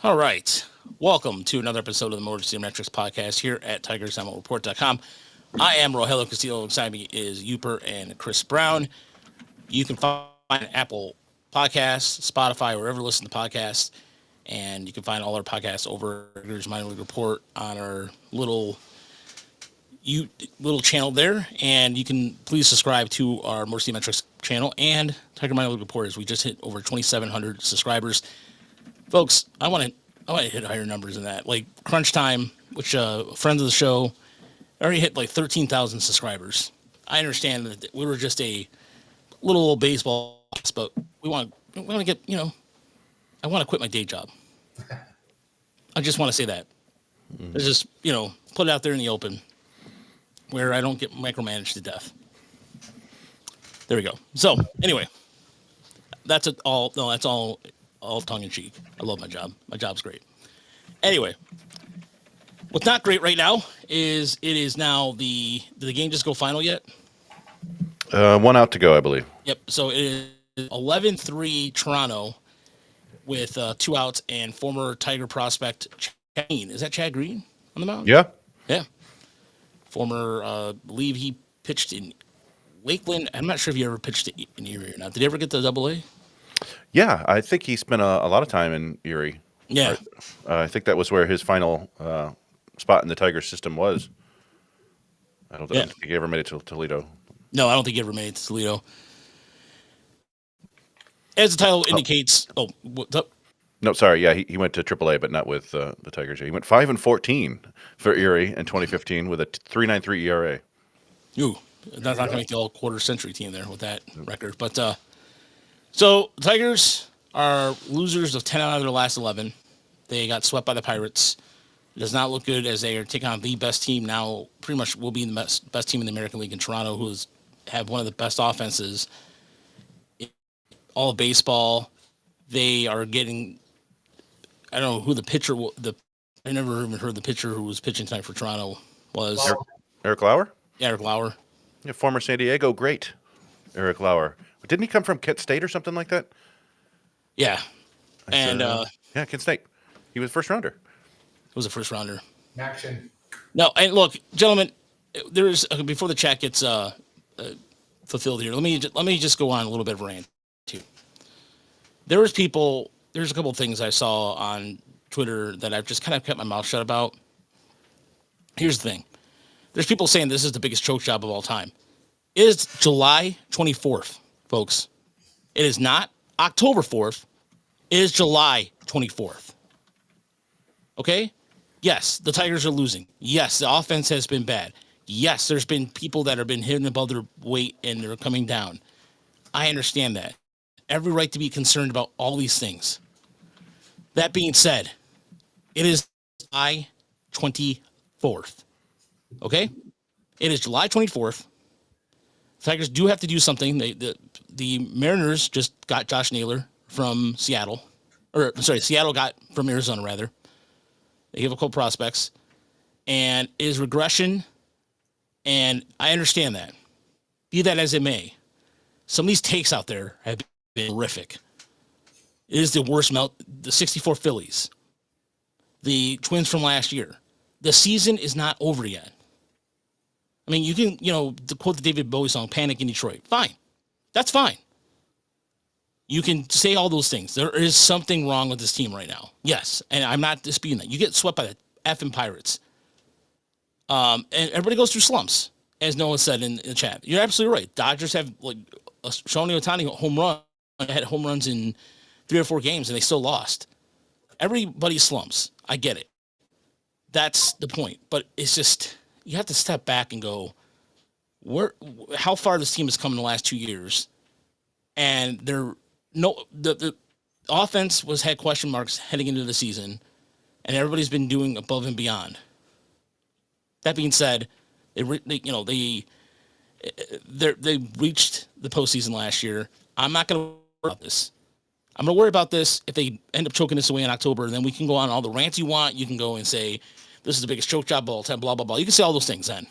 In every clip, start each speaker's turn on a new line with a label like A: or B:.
A: All right. Welcome to another episode of the Motor Metrics podcast here at TigersReport.com. I am Rogelio Castillo. Beside me is Uper and Chris Brown. You can find Apple Podcasts, Spotify, wherever you listen to podcasts. And you can find all our podcasts over Tigers Minor League Report on our little channel there. And you can please subscribe to our Motor Metrics channel and Tiger Minor League Report, as we just hit over 2,700 subscribers. Folks, I want to hit higher numbers than that. Like Crunch Time, which friends of the show already hit like 13,000 subscribers. I understand that we were just a little old baseball, but we want to get, I want to quit my day job. I just want to say that. It's just, put it out there in the open where I don't get micromanaged to death. There we go. So anyway, that's all tongue in cheek. I love my job. My job's great. Anyway, what's not great right now is it is now did the game just go final yet?
B: One out to go, I believe.
A: Yep. So it is 11-3 Toronto with 2 outs and former Tiger prospect Chad Green. Is that Chad Green on the mound?
B: Yeah.
A: Yeah. Former, believe he pitched in Lakeland. I'm not sure if he ever pitched in Erie or not. Did he ever get to Double-A?
B: Yeah, I think he spent a lot of time in Erie.
A: Yeah.
B: I think that was where his final spot in the Tiger system was. I don't think he ever made it to Toledo.
A: No, I don't think he ever made it to Toledo. As the title indicates, what's up?
B: No, sorry. Yeah, he went to AAA, but not with the Tigers. He went 5-14 for Erie in 2015 with a 3.93 ERA.
A: Ooh, that's not going to make the all quarter century team there with that record. But so the Tigers are losers of 10 out of their last 11. They got swept by the Pirates. It does not look good as they are taking on the best team now. Pretty much will be the best team in the American League in Toronto, who have one of the best offenses in all of baseball. They are getting. I don't know who the pitcher. I never even heard the pitcher who was pitching tonight for Toronto was.
B: Eric Lauer?
A: Yeah, Eric Lauer.
B: Yeah, former San Diego great Eric Lauer. Didn't he come from Kent State or something like that?
A: Yeah.
B: Yeah, Kent State. He was first rounder.
A: It was a first rounder.
C: Action.
A: No, and look, gentlemen, there's before the chat gets fulfilled here. Let me just go on a little bit of a rant too. There's a couple of things I saw on Twitter that I've just kind of kept my mouth shut about. Here's the thing. There's people saying this is the biggest choke job of all time. It is July 24th, folks. It is not October 4th. It is July 24th. Okay? Yes, the Tigers are losing. Yes, the offense has been bad. Yes, there's been people that have been hitting above their weight and they're coming down. I understand that. Every right to be concerned about all these things. That being said, it is July 24th. Okay? It is July 24th. The Tigers do have to do something. The Mariners just got Josh Naylor from Seattle. Seattle got from Arizona, rather. They gave a couple prospects. And it is regression. And I understand that. Be that as it may. Some of these takes out there have been horrific. It is the worst the 64 Phillies. The Twins from last year. The season is not over yet. I mean, you can, to quote the David Bowie song, Panic in Detroit. Fine. That's fine. You can say all those things. There is something wrong with this team right now. Yes, and I'm not disputing that. You get swept by the effing Pirates. And everybody goes through slumps, as Noah said in the chat. You're absolutely right. Dodgers have, like, a Shohei Ohtani home run. Had home runs in 3 or 4 games, and they still lost. Everybody slumps. I get it. That's the point. But it's just, you have to step back and go, how far this team has come in the last 2 years. And the offense had question marks heading into the season, and everybody's been doing above and beyond. That being said, they reached the postseason last year. I'm not going to worry about this. I'm going to worry about this if they end up choking this away in October, and then we can go on all the rants you want. You can go and say, this is the biggest choke job of all time, blah, blah, blah. You can say all those things then.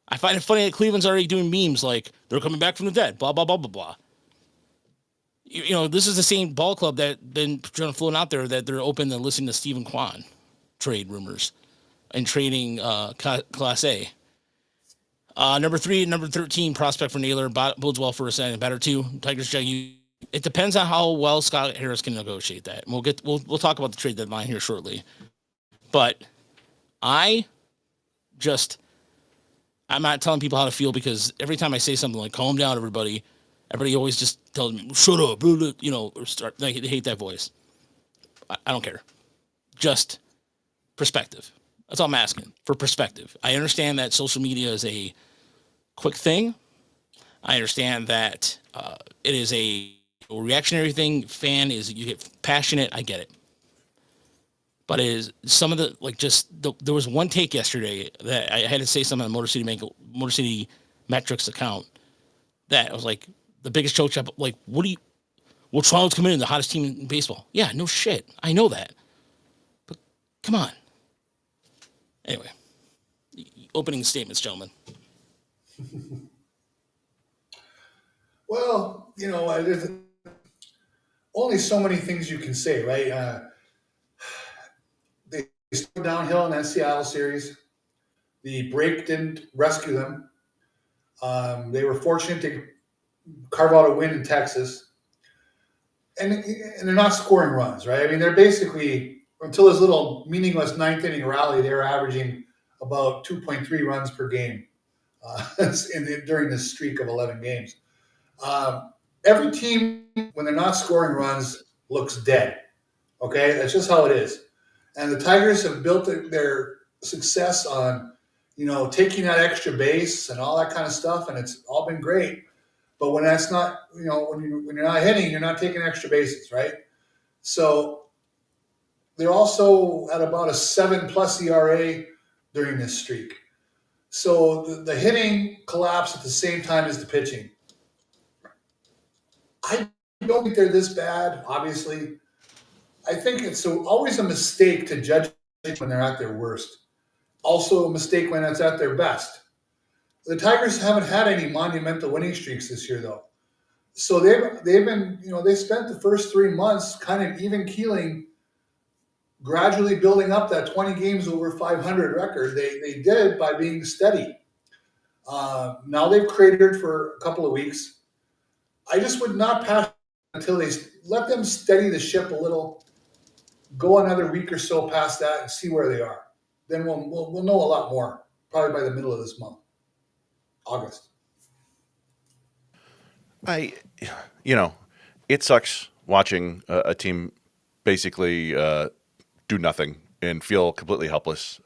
A: I find it funny that Cleveland's already doing memes like, they're coming back from the dead, blah, blah, blah, blah, blah. This is the same ball club that been flown out there that they're open to listening to Stephen Kwan trade rumors and trading Class A. Number 3, number 13 prospect for Naylor bodes well for us and better too. Tigers Jag. It depends on how well Scott Harris can negotiate that. And we'll talk about the trade deadline here shortly. But I'm not telling people how to feel, because every time I say something like calm down, everybody always just tells me shut up, or start. They hate that voice. I don't care. Just perspective. That's all I'm asking, for perspective. I understand that social media is a quick thing. I understand that it is a reactionary thing. You get passionate. I get it. But it is some of the, there was one take yesterday that I had to say something on Motor City Metrics account that I was like, the biggest choke job. Like, will Toronto's come in the hottest team in baseball? Yeah, no shit. I know that. But come on. Anyway, opening statements, gentlemen.
C: Well, there's only so many things you can say, right? They started downhill in that Seattle series. The break didn't rescue them. They were fortunate to carve out a win in Texas. And they're not scoring runs, right? I mean, they're basically, until this little meaningless ninth inning rally, they were averaging about 2.3 runs per game during this streak of 11 games. Every team, when they're not scoring runs, looks dead. Okay, that's just how it is. And the Tigers have built their success on, taking that extra base and all that kind of stuff, and it's all been great. But when that's not, when you're not hitting, you're not taking extra bases, right? So they're also at about a 7+ ERA during this streak. So the hitting collapsed at the same time as the pitching. I don't think they're this bad, obviously. I think it's always a mistake to judge when they're at their worst. Also a mistake when it's at their best. The Tigers haven't had any monumental winning streaks this year, though. So they've been, they spent the first 3 months kind of even keeling, gradually building up that 20 games over 500 record. They did it by being steady. Now they've cratered for a couple of weeks. I just would not pass until they let them steady the ship a little, go another week or so past that and see where they are. Then we'll know a lot more, probably by the middle of this month, August.
B: It sucks watching a team basically do nothing and feel completely helpless.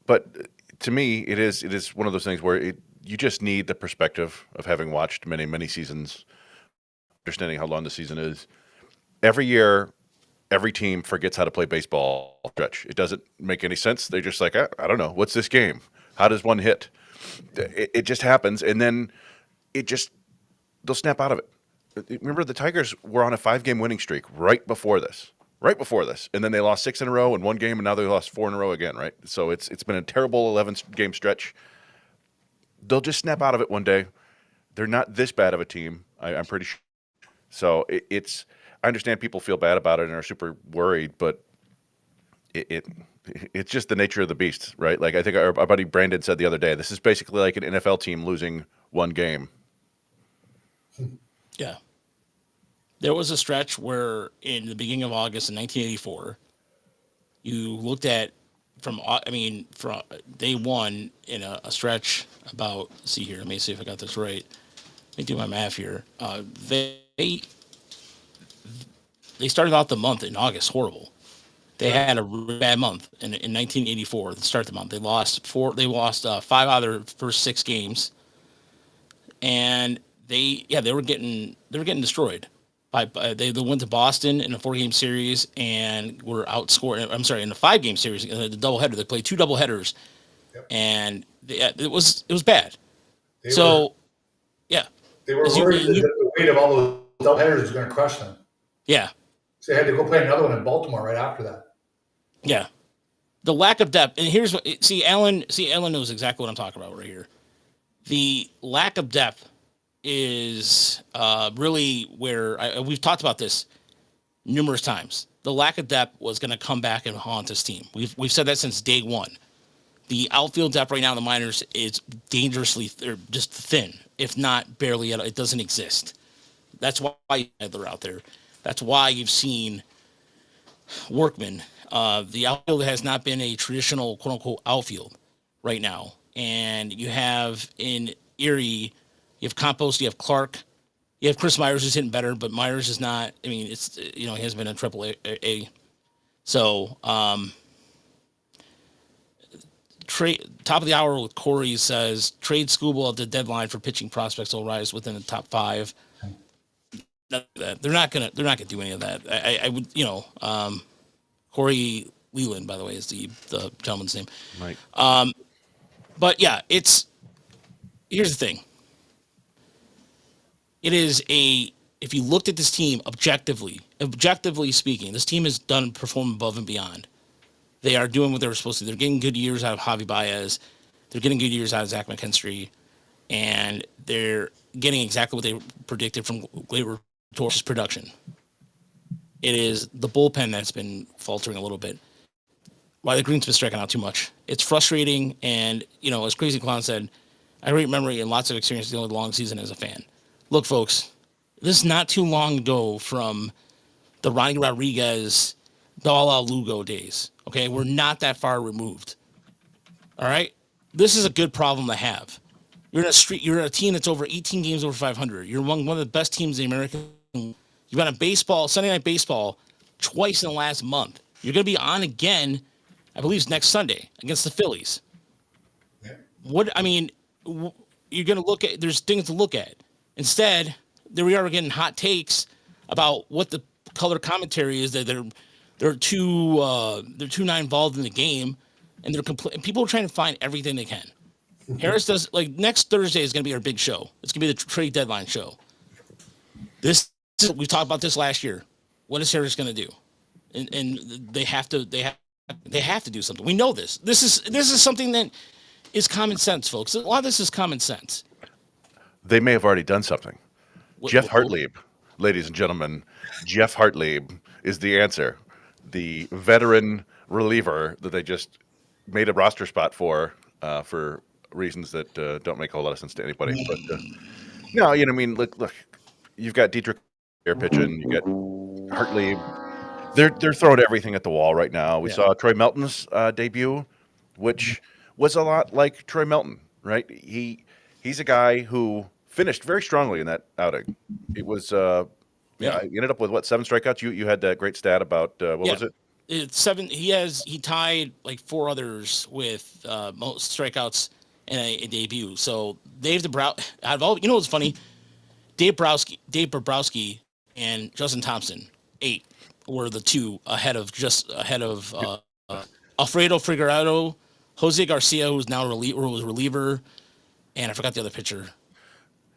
B: But to me, it is one of those things where you just need the perspective of having watched many, many seasons, understanding how long the season is. Every year, every team forgets how to play baseball stretch. It doesn't make any sense. They're just like, I don't know. What's this game? How does one hit? It just happens. And then they'll snap out of it. Remember, the Tigers were on a 5-game winning streak right before this. And then they lost 6 in a row in one game, and now they lost 4 in a row again, right? So it's been a terrible 11-game stretch. They'll just snap out of it one day. They're not this bad of a team, I'm pretty sure. So I understand people feel bad about it and are super worried, but it's just the nature of the beast, right? Like I think our buddy Brandon said the other day, this is basically like an NFL team losing one game.
A: Yeah. There was a stretch where in the beginning of August in 1984, you looked at from day one in a stretch about, let's see here, let me see if I got this right. Let me do my math here. They started out the month in August horrible. They had a really bad month in 1984 to start the month. They lost 5 out of their first 6 games, and they were getting destroyed. They went to Boston in a 4-game series and were outscored. I'm sorry, in the 5-game series, the doubleheader. They played 2 doubleheaders, and it was bad.
C: They
A: were
C: worried that the weight of all those doubleheaders was going to crush them.
A: Yeah.
C: So they had to go play another one in Baltimore right after that.
A: Yeah. The lack of depth, and here's what Alan knows exactly what I'm talking about right here. The lack of depth is really where we've talked about this numerous times. The lack of depth was going to come back and haunt this team. We've said that since day one. The outfield depth right now in the minors is dangerously or just thin, if not barely. It doesn't exist. That's why they're out there. That's why you've seen Workman. The outfield has not been a traditional quote unquote outfield right now. And you have in Erie, you have Campos, you have Clark, you have Chris Myers who's hitting better, but Myers is not. I mean, it's he has been a triple A. So top of the hour with Corey says trade Skubal at the deadline for pitching prospects will rise within the top 5. They're not gonna do any of that. I would Corey Leland, by the way, is the gentleman's name.
B: Right.
A: But yeah, here's the thing. It is if you looked at this team objectively speaking, this team has performed above and beyond. They are doing what they were supposed to. They're getting good years out of Javi Baez. They're getting good years out of Zach McKinstry. And they're getting exactly what they predicted from Gleyber Torres' production. It is the bullpen that's been faltering a little bit. Riley Green's been striking out too much. It's frustrating. And, as Crazy Clown said, I have great memory and lots of experience dealing with a long season as a fan. Look, folks, this is not too long ago from the Ronnie Rodriguez, Dala Lugo days. Okay, we're not that far removed. All right, this is a good problem to have. You're a team that's over 18 games over 500. You're one of the best teams in the American. You've got Sunday Night Baseball twice in the last month. You're going to be on again, I believe, it's next Sunday against the Phillies.
C: Yeah.
A: You're going to look at. There's things to look at. Instead, there we are getting hot takes about what the color commentary is that they're too not involved in the game, and people are trying to find everything they can. Harris does next Thursday is going to be our big show. It's going to be the trade deadline show. We talked about this last year. What is Harris going to do? And they have to do something. We know this. This is something that is common sense, folks. A lot of this is common sense.
B: They may have already done something. Jeff Hartlieb, ladies and gentlemen, Jeff Hartlieb is the answer. The veteran reliever that they just made a roster spot for reasons that don't make a whole lot of sense to anybody. But no, look, you've got Dietrich air pitching, you got Hartlieb. They're throwing everything at the wall right now. We saw Troy Melton's debut, which was a lot like Troy Melton, right? He's a guy who finished very strongly in that outing. It was he ended up with 7 strikeouts. You had that great stat about what was it?
A: It's 7. He tied 4 others with most strikeouts in a debut. So Dave Dabrowski, out of all, what's funny? Dave Bobrowski and Justin Thompson, 8 were the 2 ahead of Alfredo Figueroa, Jose Garcia, who's now was reliever, and I forgot the other pitcher.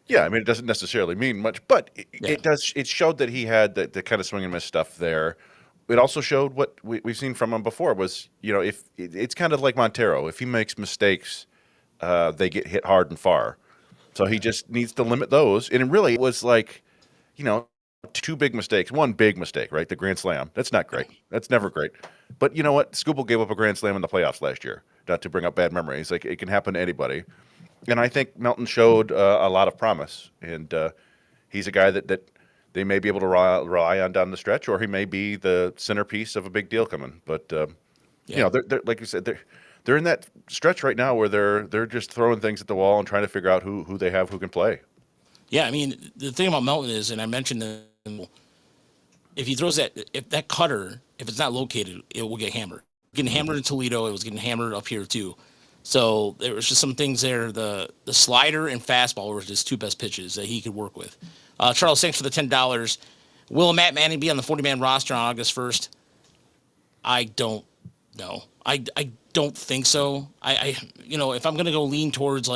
B: Yeah, it doesn't necessarily mean much, but it does. It showed that he had the kind of swing and miss stuff there. It also showed what we've seen from him before was, if it's kind of like Montero. If he makes mistakes, they get hit hard and far. So he just needs to limit those. And it really was 2 big mistakes. One big mistake, right? The grand slam. That's not great. That's never great. But you know what? Skubal gave up a grand slam in the playoffs last year. Not to bring up bad memories. It can happen to anybody. And I think Melton showed a lot of promise, and he's a guy that they may be able to rely on down the stretch, or he may be the centerpiece of a big deal coming. But they're like you said, they're in that stretch right now where they're just throwing things at the wall and trying to figure out who they have who can play.
A: Yeah, the thing about Melton is, and I mentioned if he throws if that cutter, if it's not located, it will get hammered. Getting hammered in Toledo, it was getting hammered up here too. So there was just some things there. The slider and fastball were his 2 best pitches that he could work with. Charles, thanks for the $10. Will Matt Manning be on the 40-man roster on August 1st? I don't know. I don't think so. If I'm going to go lean towards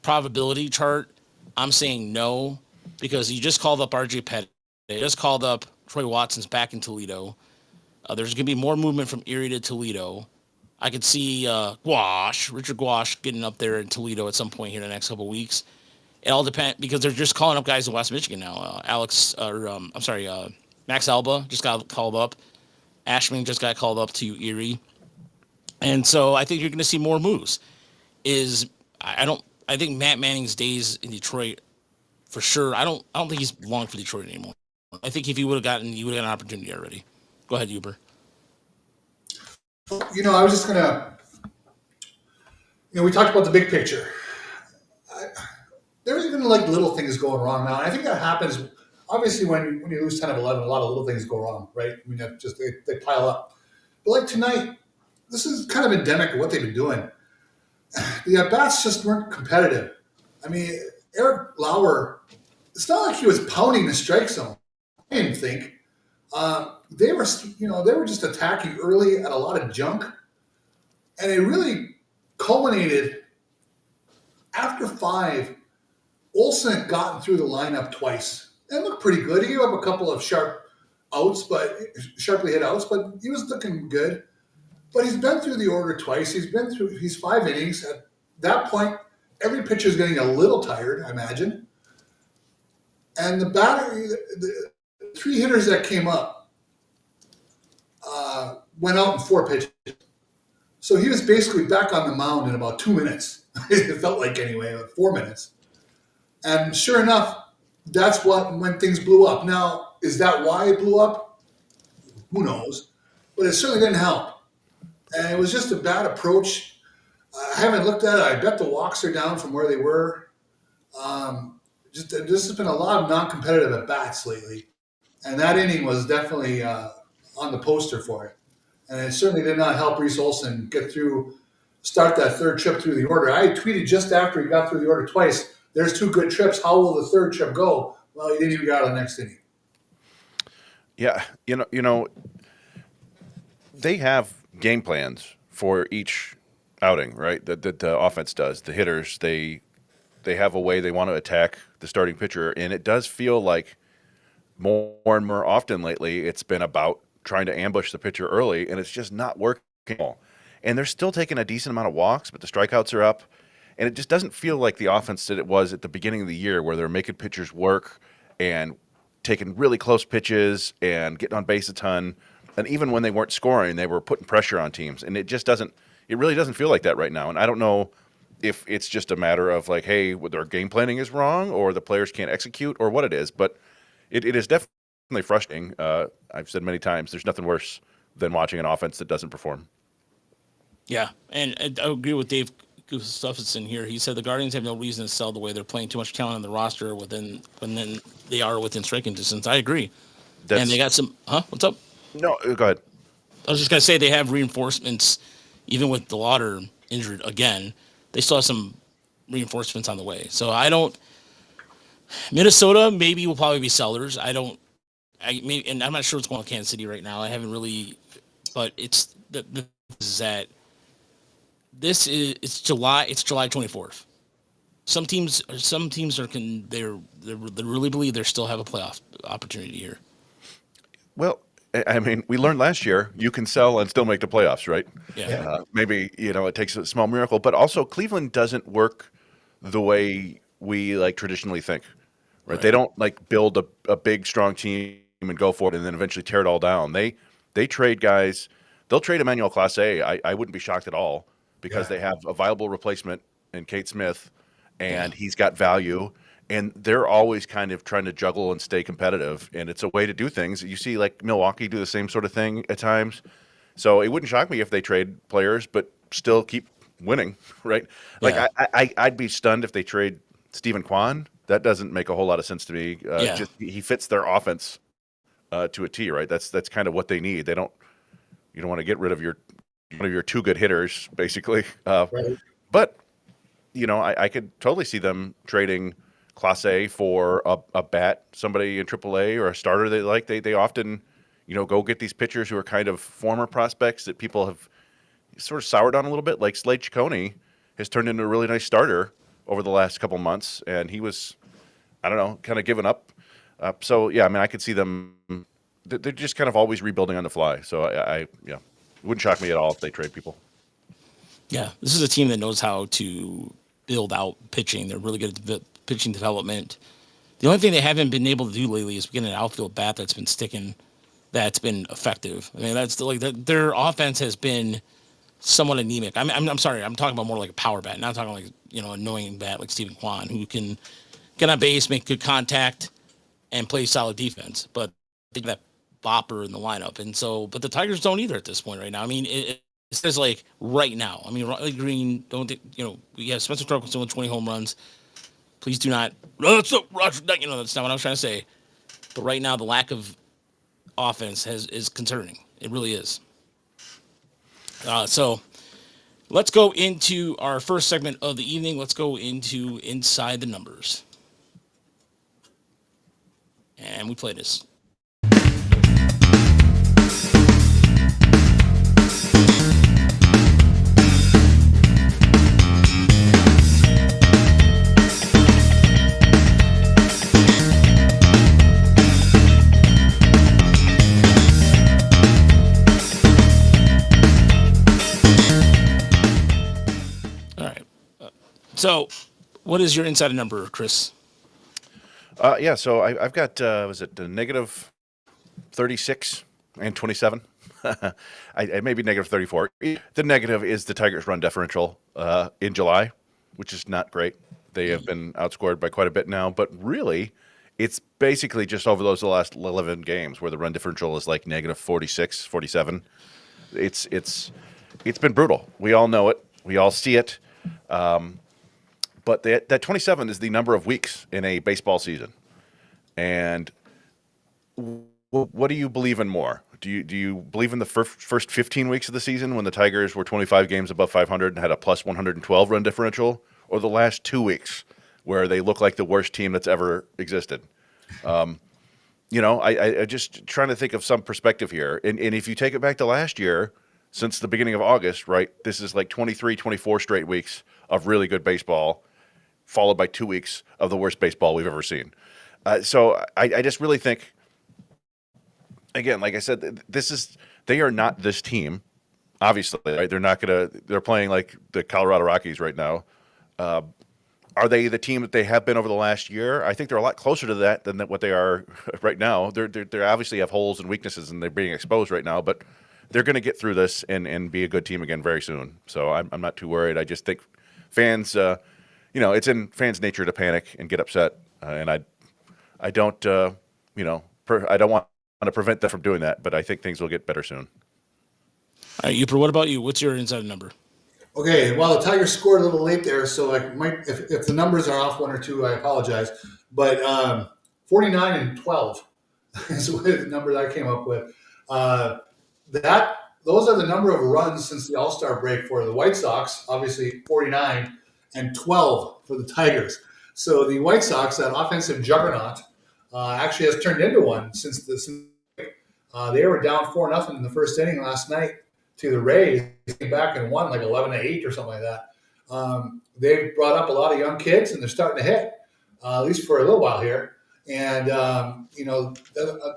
A: probability chart, I'm saying no, because he just called up RJ Pettit. They just called up Troy Watson's back in Toledo. There's going to be more movement from Erie to Toledo. I could see Richard Gouache getting up there in Toledo at some point here in the next couple of weeks. It all depends because they're just calling up guys in West Michigan now. Max Alba just got called up. Ashman just got called up to Erie, and so I think you're going to see more moves. I think Matt Manning's days in Detroit for sure. I don't think he's long for Detroit anymore. I think if he would have gotten an opportunity already. Go ahead, Uber.
C: I was just gonna. We talked about the big picture. There's even like little things going wrong now, and I think that happens. Obviously, when you lose 10 of 11, a lot of little things go wrong, right? I mean, that just they pile up. But like tonight, this is kind of endemic of what they've been doing. The at bats just weren't competitive. I mean, Eric Lauer, it's not like he was pounding the strike zone. I didn't think they were just attacking early at a lot of junk, and it really culminated after 5. Olsen had gotten through the lineup twice and looked pretty good. He gave up a couple of sharply hit outs, but he was looking good. But he's been through the order twice. He's 5 innings. At that point, every pitcher is getting a little tired, I imagine. And the 3 hitters that came up went out in 4 pitches. So he was basically back on the mound in about 2 minutes. It felt like anyway, like 4 minutes. And sure enough, that's when things blew up. Now, is that why it blew up? Who knows? But it certainly didn't help. And it was just a bad approach. I haven't looked at it. I bet the walks are down from where they were. This has been a lot of non-competitive at-bats lately. And that inning was definitely on the poster for it. And it certainly did not help Reese Olson start that third trip through the order. I tweeted just after he got through the order twice, there's 2 good trips. How will the third trip go? Well, he didn't even get out of the next inning.
B: Yeah, they have game plans for each outing, right? That the offense does. The hitters, they have a way they want to attack the starting pitcher, and it does feel like more and more often lately it's been about trying to ambush the pitcher early, and it's just not working at all. And they're still taking a decent amount of walks, but the strikeouts are up. And it just doesn't feel like the offense that it was at the beginning of the year where they're making pitchers work and taking really close pitches and getting on base a ton. And even when they weren't scoring, they were putting pressure on teams. And it really doesn't feel like that right now. And I don't know if it's just a matter of like, hey, their game planning is wrong or the players can't execute or what it is. But it is definitely frustrating. I've said many times, there's nothing worse than watching an offense that doesn't perform.
A: Yeah, and I agree with Dave Gustafson here. He said the Guardians have no reason to sell the way they're playing too much talent on the roster when then they are within striking distance. I agree. And they got some. What's up?
B: No, go ahead.
A: I was just gonna say they have reinforcements, even with the Lauder injured again. They still have some reinforcements on the way. So Minnesota maybe will probably be sellers. And I'm not sure what's going on in Kansas City right now. I haven't really, but it's that. It's July 24th. Some teams they really believe they still have a playoff opportunity here.
B: Well, I mean, we learned last year you can sell and still make the playoffs, right?
A: Yeah.
B: Maybe it takes a small miracle, but also Cleveland doesn't work the way we like traditionally think, right? They don't like build a big strong team and go for it and then eventually tear it all down. They trade guys. They'll trade Emmanuel Clase. I wouldn't be shocked at all. Because they have a viable replacement in Kate Smith, and he's got value, and they're always kind of trying to juggle and stay competitive, and it's a way to do things. You see, like Milwaukee do the same sort of thing at times, so it wouldn't shock me if they trade players, but still keep winning, right? Like I'd be stunned if they trade Stephen Kwan. That doesn't make a whole lot of sense to me. Just he fits their offense to a T, right? That's kind of what they need. You don't want to get rid of one of your 2 good hitters, basically.
C: Right.
B: But, I could totally see them trading Clase for a bat, somebody in AAA or a starter they like. They often, go get these pitchers who are kind of former prospects that people have sort of soured on a little bit. Like Slade Ciccone has turned into a really nice starter over the last couple months, and he was, I don't know, kind of given up. So, yeah, I mean, I could see them. They're just kind of always rebuilding on the fly. So, it wouldn't shock me at all if they trade people.
A: Yeah, this is a team that knows how to build out pitching. They're really good at pitching development. The only thing they haven't been able to do lately is get an outfield bat that's been sticking, that's been effective. I mean, that's like their offense has been somewhat anemic. I'm sorry, I'm talking about more like a power bat, not talking like annoying bat like Stephen Kwan, who can get on base, make good contact, and play solid defense. But they got that bopper in the lineup, and so but the Tigers don't either at this point right now. I mean, it says like right now. I mean, Riley Green, don't think, we have Spencer Torkelson with 20 home runs. Please do not. That's not what I was trying to say. But right now, the lack of offense is concerning. It really is. So let's go into our first segment of the evening. Let's go into Inside the Numbers. And we play this. So, what is your insider number, Chris?
B: So I've got, was it negative 36 and 27? I maybe negative 34. The negative is the Tigers' run differential in July, which is not great. They have been outscored by quite a bit now, but really, it's basically just over the last 11 games where the run differential is like negative 46, 47. It's been brutal. We all know it. We all see it. But that 27 is the number of weeks in a baseball season. And what do you believe in more? Do you believe in the first 15 weeks of the season when the Tigers were 25 games above 500 and had a plus 112 run differential, or the last 2 weeks where they look like the worst team that's ever existed? I just trying to think of some perspective here. And if you take it back to last year, since the beginning of August, right, this is like 23, 24 straight weeks of really good baseball, followed by 2 weeks of the worst baseball we've ever seen. So I just really think, again, like I said, they are not this team, obviously, right? They're playing like the Colorado Rockies right now. Are they the team that they have been over the last year? I think they're a lot closer to that than what they are right now. They obviously have holes and weaknesses, and they're being exposed right now, but they're going to get through this and be a good team again very soon. So I'm not too worried. I just think fans, it's in fans' nature to panic and get upset, and I don't, I don't want to prevent them from doing that, but I think things will get better soon.
A: All right, Uper, what about you? What's your inside number?
C: Okay, well, the Tigers scored a little late there, so I might, if the numbers are off one or two, I apologize. But 49 and 12 is the number that I came up with. Those are the number of runs since the All-Star break for the White Sox, obviously 49 and 12 for the Tigers. So the White Sox, that offensive juggernaut, actually has turned into one since they were down 4-0 in the first inning last night to the Rays. They came back and won like 11-8 or something like that. They've brought up a lot of young kids, and they're starting to hit, at least for a little while here. And,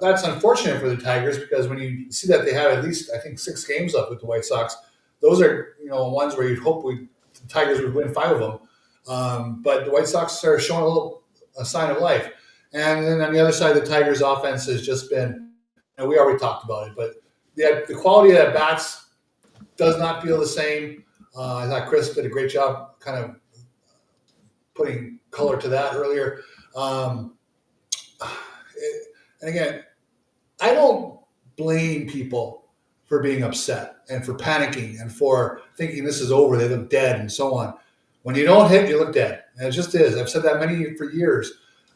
C: that's unfortunate for the Tigers, because when you see that they have at least, I think, 6 games left with the White Sox, those are, ones where you'd hope the Tigers would win 5 of them. But the White Sox are showing a sign of life. And then on the other side, the Tigers' offense has just been, we already talked about it, but the quality of that bats does not feel the same. I thought Chris did a great job kind of putting color to that earlier. And again, I don't blame people for being upset and for panicking and for thinking this is over, they look dead, and so on. When you don't hit, you look dead. And it just is. I've said that for years.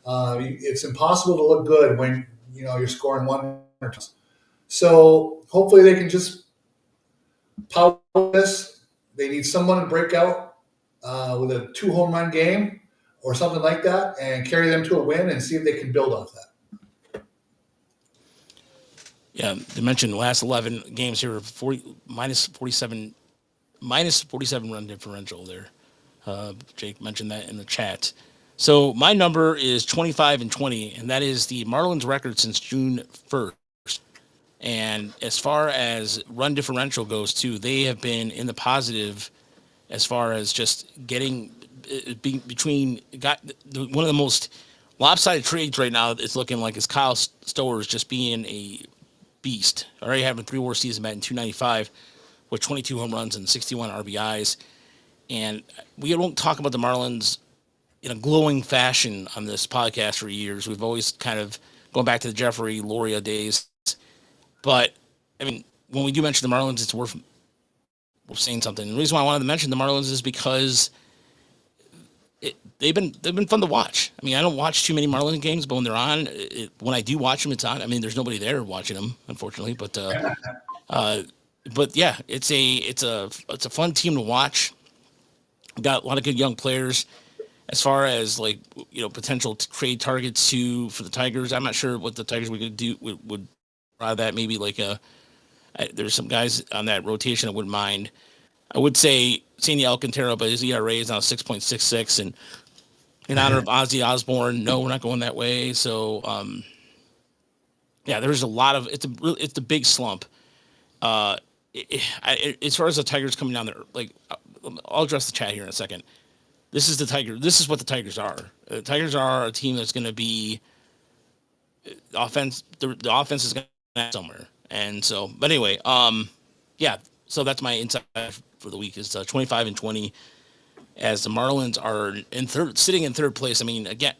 C: It's impossible to look good when you're scoring 1 or 2. So hopefully they can just power this. They need someone to break out with a 2 home run game or something like that, and carry them to a win, and see if they can build off that.
A: Yeah, they mentioned the last 11 games here, minus 47 run differential there. Jake mentioned that in the chat. So my number is 25 and 20, and that is the Marlins record since June 1st. And as far as run differential goes, too, they have been in the positive as far as just getting between one of the most lopsided trades right now. It's looking like is Kyle Stowers just being a beast. Already having 3 WAR season batting 295 with 22 home runs and 61 RBIs. And we won't talk about the Marlins in a glowing fashion on this podcast for years. We've always kind of going back to the Jeffrey Loria days. But I mean, when we do mention the Marlins, it's worth saying something. The reason why I wanted to mention the Marlins is because they've been fun to watch. I mean, I don't watch too many Marlins games, but when they're on, when I do watch them, it's on. I mean, there's nobody there watching them, unfortunately. But yeah, it's a fun team to watch. Got a lot of good young players. As far as like potential trade targets for the Tigers, I'm not sure what the Tigers would do. Would rather that maybe like there's some guys on that rotation I wouldn't mind. I would say Sandy Alcantara, but his ERA is now 6.66, and in honor of Ozzy Osbourne, no, we're not going that way. So yeah, there's a lot of it's a big slump. As far as the Tigers coming down there, like I'll address the chat here in a second. This is the Tiger. This is what the Tigers are. The Tigers are a team that's going to be offense. The offense is going to somewhere. And so, but anyway, yeah. So that's my insight for the week is 25-20, as the Marlins are sitting in third place. I mean, again,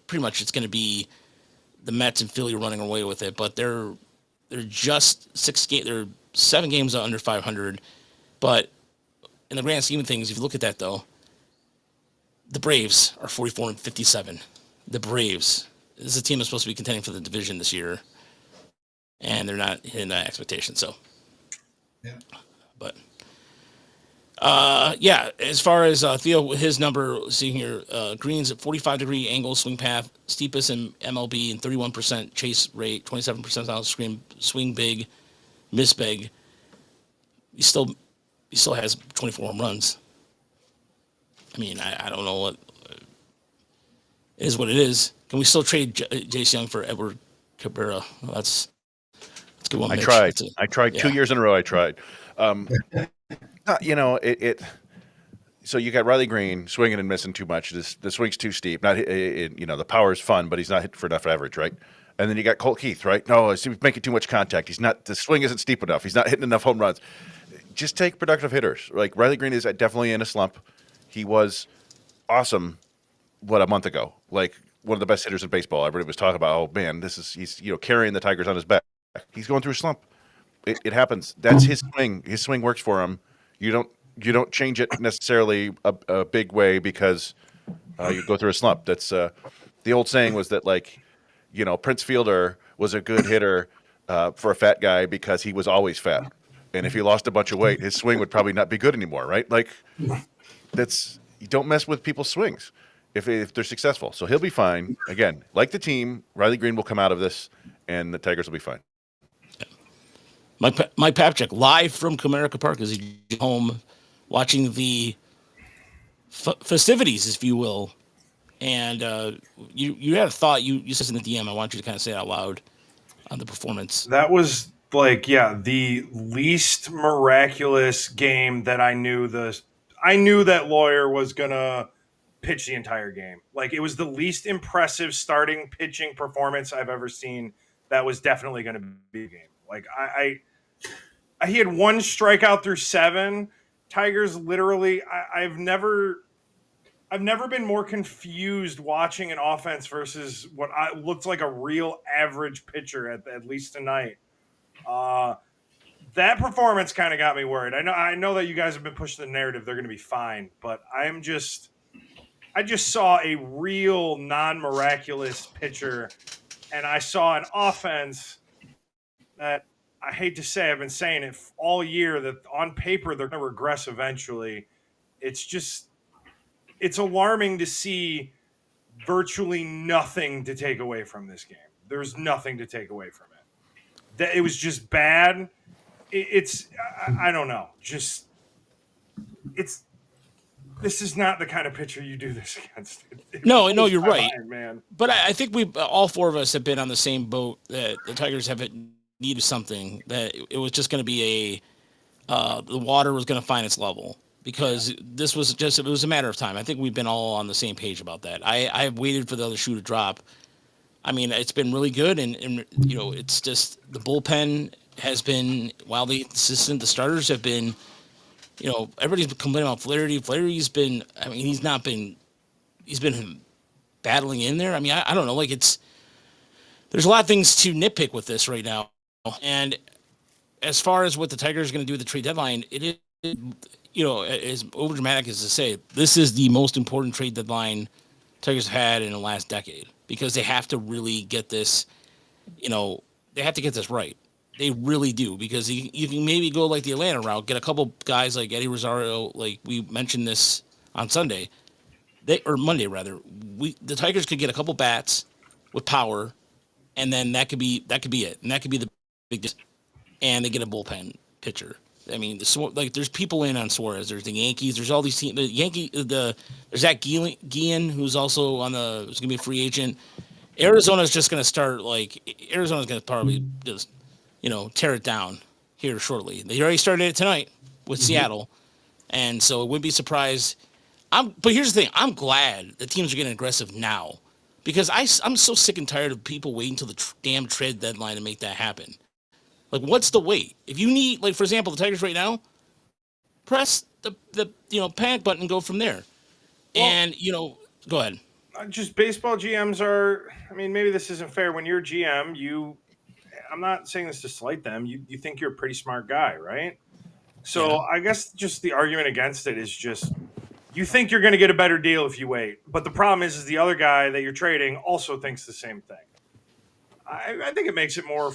A: pretty much it's going to be the Mets and Philly running away with it, but they're just 7 games under 500. But in the grand scheme of things, if you look at that though, the Braves are 44-57. The Braves. This is a team that's supposed to be contending for the division this year, and they're not hitting that expectation. So,
C: yeah.
A: But, yeah, as far as Theo, his number, seeing here, greens at 45-degree angle swing path, steepest in MLB, and 31% chase rate, 27% swing big, miss big. He still has 24 home runs. I mean, I don't know what it is. What it is. Can we still trade Jace Young for Edward Cabrera? Well, that's a good one.
B: I
A: Mitch.
B: tried. 2 years in a row. I tried. So you got Riley Green swinging and missing too much. The swing's too steep. The power's fun, but he's not hitting for enough average, right? And then you got Colt Keith, right? No, he's making too much contact. The swing isn't steep enough. He's not hitting enough home runs. Just take productive hitters. Like Riley Green is definitely in a slump. He was awesome, a month ago? Like one of the best hitters in baseball. Everybody was talking about, oh man, he's carrying the Tigers on his back. He's going through a slump. It happens. That's his swing. His swing works for him. You don't change it necessarily a big way because you go through a slump. That's the old saying was that Prince Fielder was a good hitter for a fat guy because he was always fat. And if he lost a bunch of weight, his swing would probably not be good anymore, right? Like you don't mess with people's swings if they're successful. So he'll be fine. Again, like the team, Riley Green will come out of this, and the Tigers will be fine.
A: Mike Papchuk, live from Comerica Park, as he's home watching the festivities, if you will. And you had a thought. You said in the DM. I want you to kind of say it out loud on the performance.
D: That was the least miraculous game that I knew that Lawyer was gonna pitch the entire game. Like it was the least impressive starting pitching performance I've ever seen. That was definitely going to be a game. Like he had 1 strikeout through 7. Tigers literally. I've never been more confused watching an offense versus what looked like a real average pitcher at least tonight. That performance kind of got me worried. I know that you guys have been pushing the narrative they're going to be fine, but I just saw a real non-miraculous pitcher, and I saw an offense that I hate to say, I've been saying it all year, that on paper they're going to regress eventually. It's alarming to see virtually nothing to take away from this game. There's nothing to take away from it. It was just bad. I don't know. This is not the kind of pitcher you do this against.
A: No, you're right,
D: man.
A: But I think all 4 of us have been on the same boat that the Tigers have needed something, that it was just going to be the water was going to find its level. because this was just, it was a matter of time. I think we've been all on the same page about that. I've waited for the other shoe to drop. I mean, it's been really good, and it's just the bullpen has been wildly consistent. The starters have been, everybody's been complaining about Flaherty. Flaherty's been, I mean, he's been battling in there. I mean, I don't know, like there's a lot of things to nitpick with this right now. And as far as what the Tigers are going to do at the trade deadline, it is, as overdramatic as to say, this is the most important trade deadline Tigers have had in the last decade, because they have to really get this, they have to get this right. They really do, because you can maybe go like the Atlanta route, get a couple guys like Eddie Rosario, like we mentioned this on Sunday, or Monday rather. The Tigers could get a couple bats with power, and then that could be it, and that could be the big. And they get a bullpen pitcher. I mean, there's people in on Suarez. There's the Yankees. There's all these teams. There's Zach Guillen, who's also who's gonna be a free agent. Arizona's just gonna start Arizona's gonna probably just tear it down here shortly. They already started it tonight with Seattle, and so it wouldn't be surprised. But here's the thing: I'm glad the teams are getting aggressive now, because I'm so sick and tired of people waiting until the damn trade deadline to make that happen. Like, what's the wait? If you need, for example, the Tigers right now, press the panic button and go from there. Well, and go ahead.
D: Just baseball GMs are. I mean, maybe this isn't fair. When you're a GM, I'm not saying this to slight them. You think you're a pretty smart guy, right? So yeah. I guess just the argument against it is just you think you're going to get a better deal if you wait. But the problem is the other guy that you're trading also thinks the same thing. I think it makes it more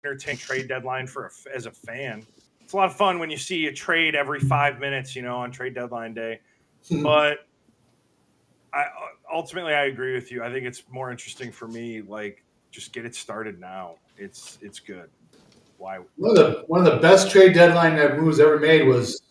D: entertaining trade deadline as a fan. It's a lot of fun when you see a trade every 5 minutes, on trade deadline day. But ultimately I agree with you. I think it's more interesting for me, just get it started now. It's good. Why?
C: One of the best trade deadline that moves ever made was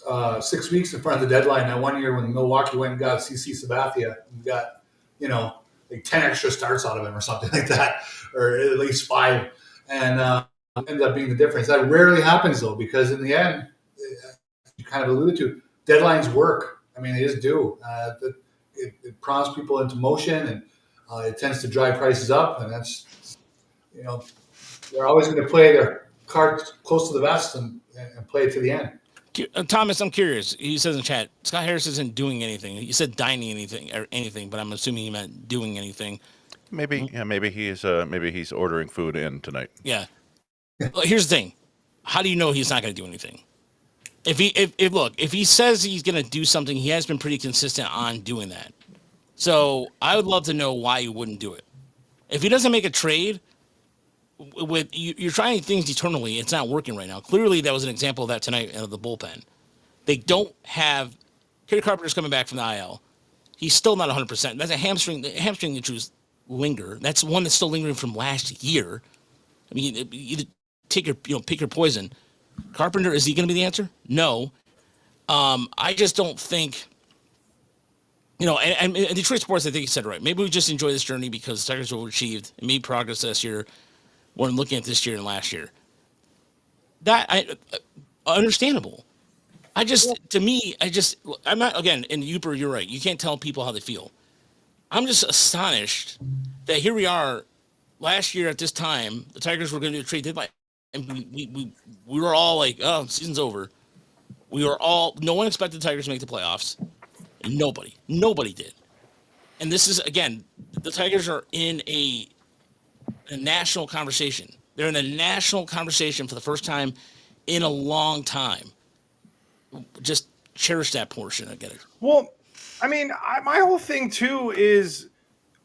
C: 6 weeks in front of the deadline that one year when Milwaukee went and got CC Sabathia and got 10 extra starts out of him or something like that, or at least 5, and ended up being the difference. That rarely happens though, because in the end, you kind of alluded to, deadlines work. I mean, they just do. It prompts people into motion, and it tends to drive prices up, and that's they're always going to play their cards close to the vest and play it to the end.
A: Thomas, I'm curious. He says in chat, Scott Harris isn't doing anything. He said dining anything, but I'm assuming he meant doing anything.
B: Maybe, yeah, maybe he's ordering food in tonight.
A: Yeah. Well, here's the thing: how do you know he's not going to do anything? If he says he's going to do something, he has been pretty consistent on doing that. So I would love to know why he wouldn't do it. If he doesn't make a trade, you're trying things eternally. It's not working right now. Clearly, that was an example of that tonight of the bullpen. They don't have Kerry Carpenter's coming back from the IL. He's still not 100%. That's a hamstring. The hamstring issues linger. That's one that's still lingering from last year. I mean, you pick your poison. Carpenter, is he going to be the answer? No. I just don't think. And Detroit sports, I think he said it right. Maybe we just enjoy this journey because the Tigers overachieved and made progress this year. When looking at this year and last year, that understandable. I'm not, again, and Uper, you're right. You can't tell people how they feel. I'm just astonished that here we are. Last year at this time, the Tigers were going to do a trade deadline, and we were all like, "Oh, season's over." No one expected the Tigers to make the playoffs. Nobody did. And this is, again, the Tigers are in a national conversation. They're in a national conversation for the first time in a long time. Just cherish that portion. I get it.
D: Well, I mean, my whole thing too is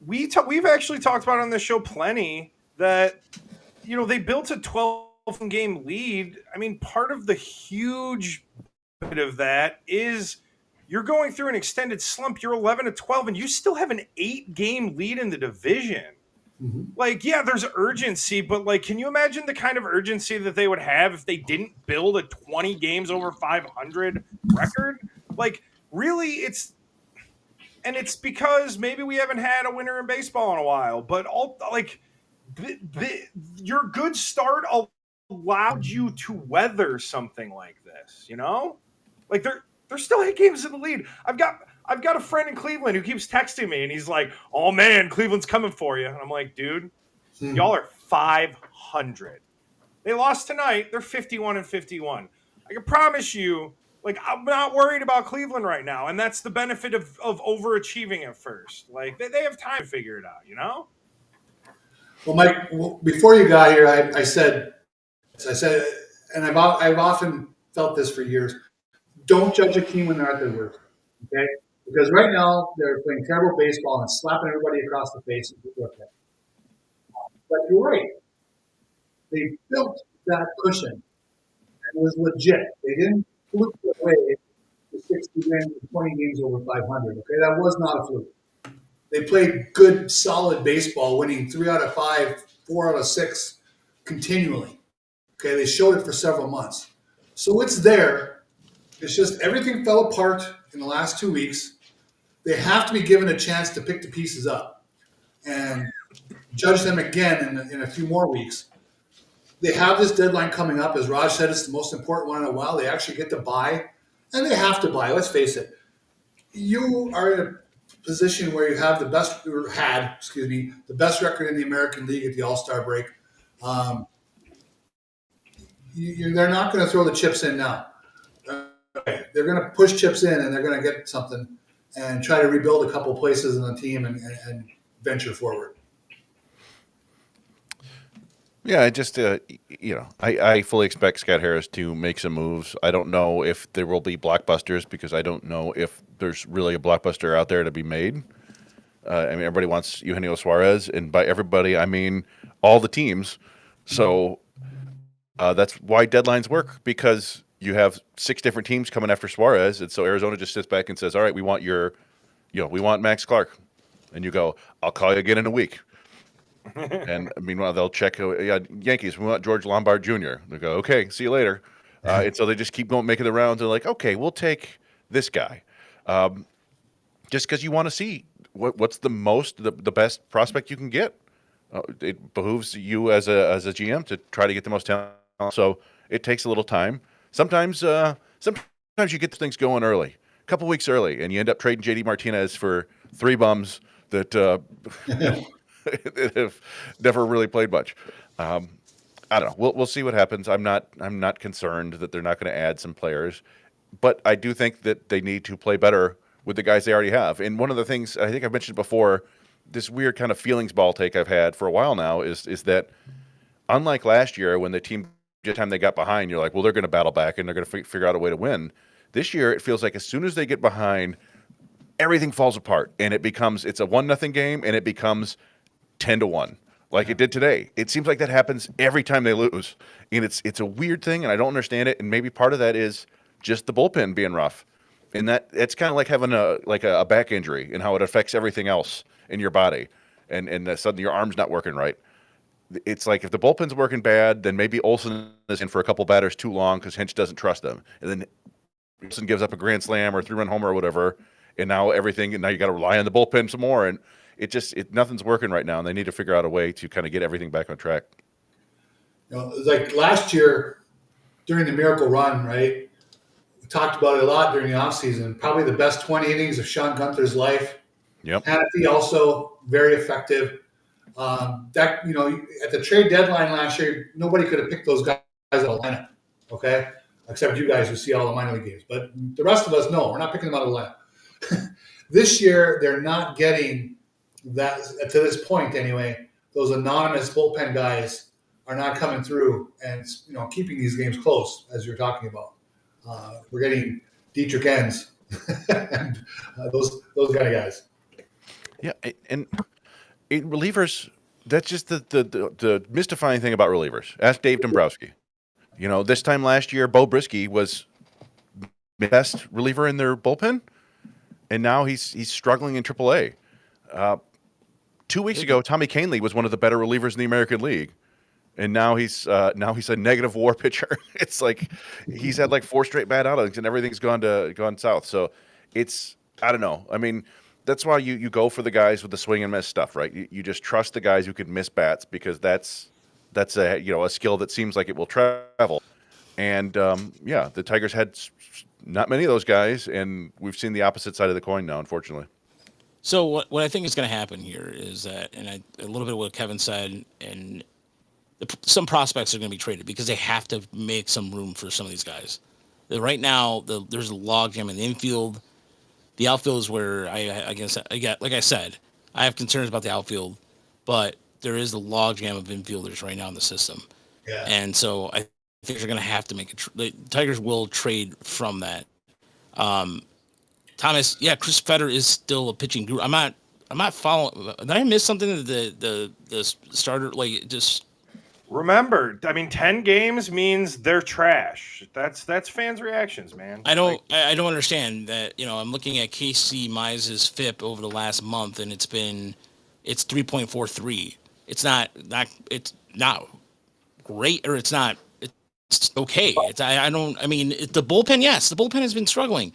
D: we've actually talked about on this show plenty that they built a 12-game lead. I mean, part of the huge bit of that is you're going through an extended slump. You're 11-12, and you still have an 8-game lead in the division. Mm-hmm. Yeah, there's urgency, but can you imagine the kind of urgency that they would have if they didn't build a 20 games over 500 record? Really, it's because maybe we haven't had a winner in baseball in a while, but your good start allowed you to weather something like this, They're still 8 games in the lead. I've got a friend in Cleveland who keeps texting me, and he's like, "Oh man, Cleveland's coming for you." And I'm like, "Dude, y'all are 500. They lost tonight. They're 51-51. I can promise you, like, I'm not worried about Cleveland right now, and that's the benefit of overachieving at first. Like, they have time to figure it out, you know."
C: Well, Mike, before you got here, I said, and I've often felt this for years. Don't judge a team when they're at their worst, okay? Because right now they're playing terrible baseball and slapping everybody across the face. And people are okay. But you're right. They built that cushion, and it was legit. They didn't fluke their way to 60 wins and 20 games over 500. Okay, that was not a fluke. They played good, solid baseball, winning 3 out of 5, 4 out of 6 continually. Okay, they showed it for several months. So it's there. It's just everything fell apart in the last 2 weeks. They have to be given a chance to pick the pieces up and judge them again in a few more weeks. They have this deadline coming up. As Raj said, it's the most important one in a while. They actually get to buy, and they have to buy. Let's face it. You are in a position where you have the best, or had, the best record in the American League at the All-Star break. They're not going to throw the chips in now. They're going to push chips in, and they're going to get something and try to rebuild a couple places in the team and venture forward.
B: Yeah, I just, I fully expect Scott Harris to make some moves. I don't know if there will be blockbusters because I don't know if there's really a blockbuster out there to be made. Everybody wants Eugenio Suarez, and by everybody, I mean all the teams. So that's why deadlines work, because you have 6 different teams coming after Suarez, and so Arizona just sits back and says, all right, we want we want Max Clark. And you go, I'll call you again in a week. And meanwhile, they'll check, Yankees, we want George Lombard Jr. They go, okay, see you later. And so they just keep going, making the rounds. They're like, okay, we'll take this guy. Just because you want to see what's the best prospect you can get. It behooves you as a GM to try to get the most talent. So it takes a little time. Sometimes you get things going early, a couple weeks early, and you end up trading JD Martinez for 3 bums that have never really played much. I don't know. We'll see what happens. I'm not concerned that they're not going to add some players, but I do think that they need to play better with the guys they already have. And one of the things I think I've mentioned before, this weird kind of feelings ball take I've had for a while now is that unlike last year when the team, just time they got behind, you're like, well, they're going to battle back and they're going to figure out a way to win. This year, it feels like as soon as they get behind, everything falls apart and it's a 1-0 game and it becomes 10-1, like it did today. It seems like that happens every time they lose, and it's a weird thing, and I don't understand it. And maybe part of that is just the bullpen being rough, and that it's kind of like having a back injury and how it affects everything else in your body, and suddenly your arm's not working right. It's like if the bullpen's working bad, then maybe Olsen is in for a couple batters too long because Hinch doesn't trust them, and then Olsen gives up a grand slam or 3-run homer or whatever, and now you got to rely on the bullpen some more, and nothing's working right now, and they need to figure out a way to kind of get everything back on track.
C: Like last year during the Miracle Run, right? We talked about it a lot during the offseason. Probably the best 20 innings of Sean Gunther's life.
B: Yep.
C: Hannafy also very effective. At the trade deadline last year, nobody could have picked those guys out of the lineup, okay? Except you guys who see all the minor league games. But the rest of us, no, we're not picking them out of the lineup. This year, they're not getting that, to this point anyway. Those anonymous bullpen guys are not coming through and keeping these games close, as you're talking about. We're getting Dietrich Enns and those kind of guys.
B: Yeah, and relievers, that's just the mystifying thing about relievers. Ask Dave Dombrowski. This time last year, Bo Brisky was the best reliever in their bullpen, and now he's struggling in AAA. 2 weeks ago, Tommy Kahnle was one of the better relievers in the American League, and now he's a negative WAR pitcher. It's like he's had like 4 straight bad outings, and everything's gone south. So I don't know. I mean, that's why you go for the guys with the swing and miss stuff, right? You just trust the guys who can miss bats because that's a skill that seems like it will travel. And the Tigers had not many of those guys, and we've seen the opposite side of the coin now, unfortunately.
A: So what I think is going to happen here is that, and a little bit of what Kevin said, and some prospects are going to be traded because they have to make some room for some of these guys. Right now, there's a logjam in the infield. The outfield is where I guess like I said, I have concerns about the outfield, but there is a logjam of infielders right now in the system,
C: Yeah.
A: and so I think they're going to have to make the Tigers will trade from that. Thomas, yeah, Chris Fetter is still a pitching guru. I'm not following. Did I miss something? The starter like just.
D: Remember, I mean, 10 games means they're trash. That's fans' reactions, man.
A: I don't understand that. I'm looking at Casey Mize's FIP over the last month, and it's 3.43. It's not great, or it's okay. The bullpen. Yes, the bullpen has been struggling.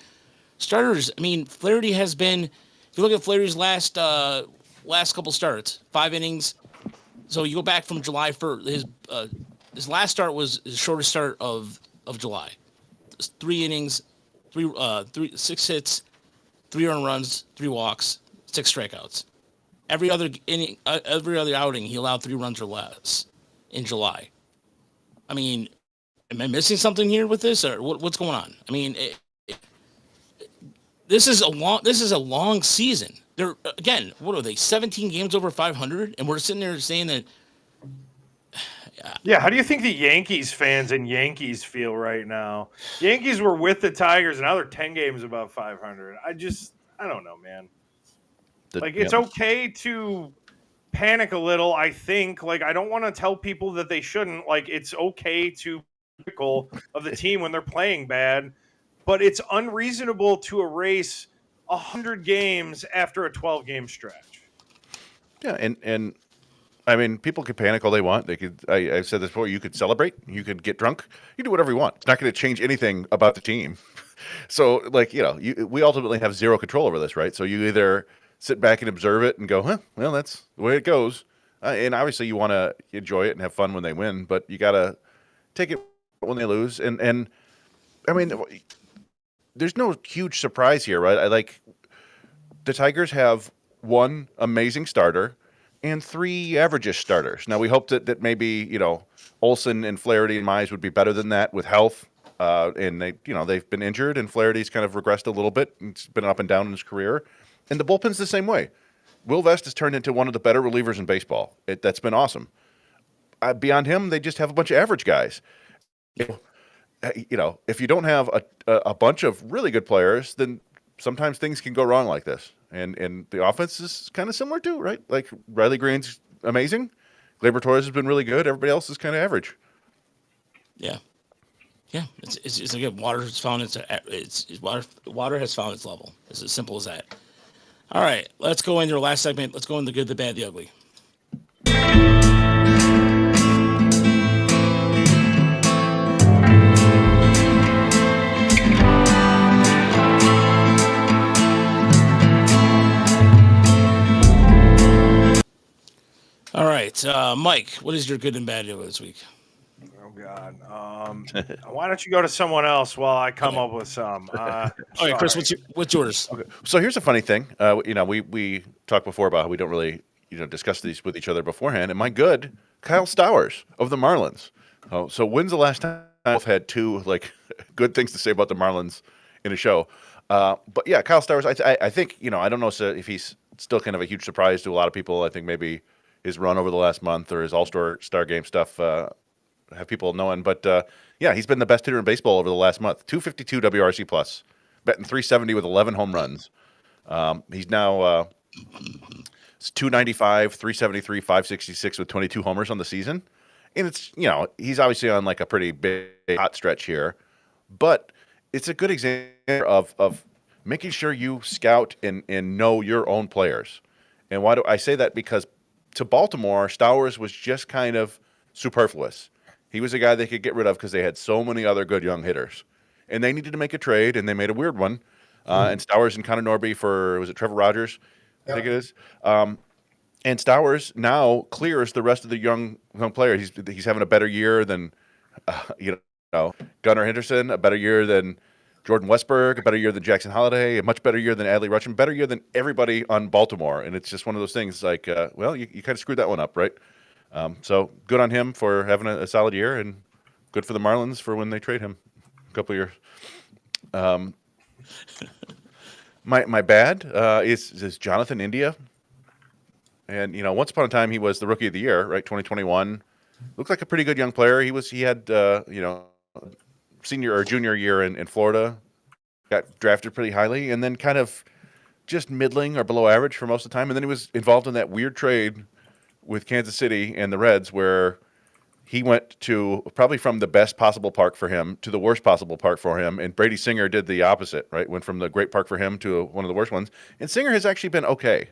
A: Starters. I mean, Flaherty has been. If you look at Flaherty's last couple starts, 5 innings. So you go back from July for his last start was his shortest start of July. 3 innings, 6 hits, 3 earned runs, 3 walks, 6 strikeouts. Every other inning, every other outing, he allowed 3 runs or less in July. I mean, am I missing something here with this, or what's going on? I mean, this is a long season. They're again, what are they? 17 games over 500, and we're sitting there saying that.
D: Yeah, how do you think the Yankees fans and Yankees feel right now? Yankees were with the Tigers, and now they're 10 games above 500. I don't know, man. It's okay to panic a little, I think. I don't want to tell people that they shouldn't. It's okay to be critical of the team when they're playing bad, but it's unreasonable to erase 100 games after a 12-game stretch.
B: Yeah, and I mean, people could panic all they want. They could. I've said this before. You could celebrate. You could get drunk. You do whatever you want. It's not going to change anything about the team. So, we ultimately have zero control over this, right? So you either sit back and observe it and go, well, that's the way it goes. And obviously, you want to enjoy it and have fun when they win, but you got to take it when they lose. And I mean, there's no huge surprise here, right? The Tigers have 1 amazing starter and 3 average-ish starters. Now, we hope that maybe, Olsen and Flaherty and Mize would be better than that with health. And they've been injured, and Flaherty's kind of regressed a little bit. It's been up and down in his career. And the bullpen's the same way. Will Vest has turned into one of the better relievers in baseball. That's been awesome. Beyond him, they just have a bunch of average guys. If you don't have a bunch of really good players, then sometimes things can go wrong like this. And the offense is kind of similar too, right? Like Riley Green's amazing. Gleyber Torres has been really good. Everybody else is kind of average.
A: Yeah. Yeah. It's again, water has found water has found its level. It's as simple as that. All right, let's go into our last segment. Let's go into the good, the bad, the ugly. All right, Mike, what is your good and bad deal this week?
D: Oh God! Why don't you go to someone else while I come up with some?
A: All right, Chris, what's yours?
B: Okay. So here's a funny thing. We talked before about how we don't really discuss these with each other beforehand. And my good, Kyle Stowers of the Marlins. So when's the last time I've had 2 good things to say about the Marlins in a show? But yeah, Kyle Stowers. I think I don't know if he's still kind of a huge surprise to a lot of people. I think maybe his run over the last month or his All-Star game stuff have people knowing. But yeah, he's been the best hitter in baseball over the last month. 252 WRC plus, batting 370 with 11 home runs. He's now 295, 373, 566 with 22 homers on the season. And it's he's obviously on a pretty big hot stretch here, but it's a good example of making sure you scout and know your own players. And why do I say that? Because to Baltimore, Stowers was just kind of superfluous. He was a guy they could get rid of because they had so many other good young hitters. And they needed to make a trade, and they made a weird one. And Stowers and Connor Norby for, was it Trevor Rogers? I think it is. And Stowers now clears the rest of the young players. He's having a better year than, Gunnar Henderson, a better year than Jordan Westberg, a better year than Jackson Holliday, a much better year than Adley Rutschman, better year than everybody on Baltimore. And it's just one of those things like, well, you kind of screwed that one up, right? So good on him for having a solid year, and good for the Marlins for when they trade him a couple of years. My bad is Jonathan India. And, once upon a time, he was the rookie of the year, right? 2021. Looked like a pretty good young player. He had, senior or junior year in Florida, got drafted pretty highly, and then kind of just middling or below average for most of the time. And then he was involved in that weird trade with Kansas City and the Reds where he went to probably from the best possible park for him to the worst possible park for him. And Brady Singer did the opposite, right? Went from the great park for him to one of the worst ones. And Singer has actually been okay.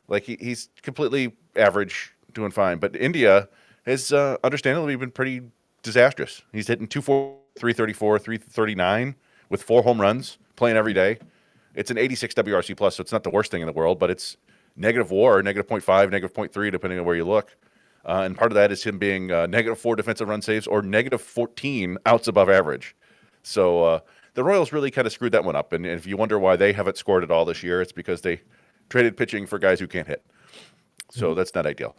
B: Like he's completely average, doing fine. But India has understandably been pretty disastrous. He's hitting 240, 334, 339 with 4 home runs, playing every day. It's an 86 WRC plus, so it's not the worst thing in the world, but it's negative WAR, negative 0.5, negative 0.3, depending on where you look. And part of that is him being negative 4 defensive run saves or negative 14 outs above average. So the Royals really kind of screwed that one up. And if you wonder why they haven't scored at all this year, it's because they traded pitching for guys who can't hit. So that's not ideal.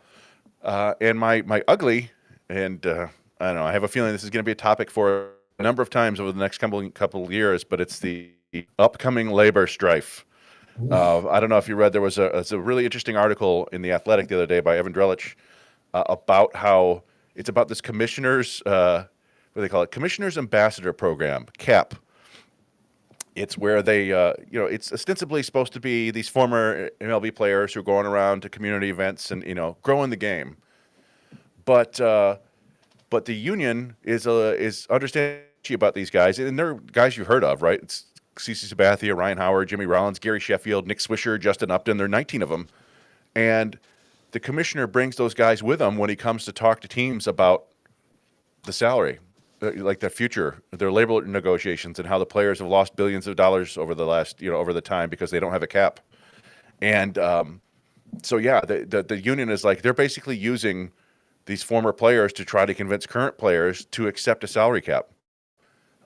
B: And my ugly, and I don't know, I have a feeling this is going to be a topic for a number of times over the next couple of years, but it's the upcoming labor strife. I don't know if you read, there was a really interesting article in The Athletic the other day by Evan Drellich about how it's about this commissioner's, what do they call it? Commissioner's Ambassador Program, CAP. It's where they, it's ostensibly supposed to be these former MLB players who are going around to community events and, growing the game. But the union is understanding about these guys, and they're guys you've heard of, right? It's CeCe Sabathia, Ryan Howard, Jimmy Rollins, Gary Sheffield, Nick Swisher, Justin Upton. There are 19 of them. And the commissioner brings those guys with him when he comes to talk to teams about the salary, like the future, their labor negotiations, and how the players have lost billions of dollars over the last, over the time because they don't have a cap. And so, yeah, the union is like, they're basically using these former players to try to convince current players to accept a salary cap.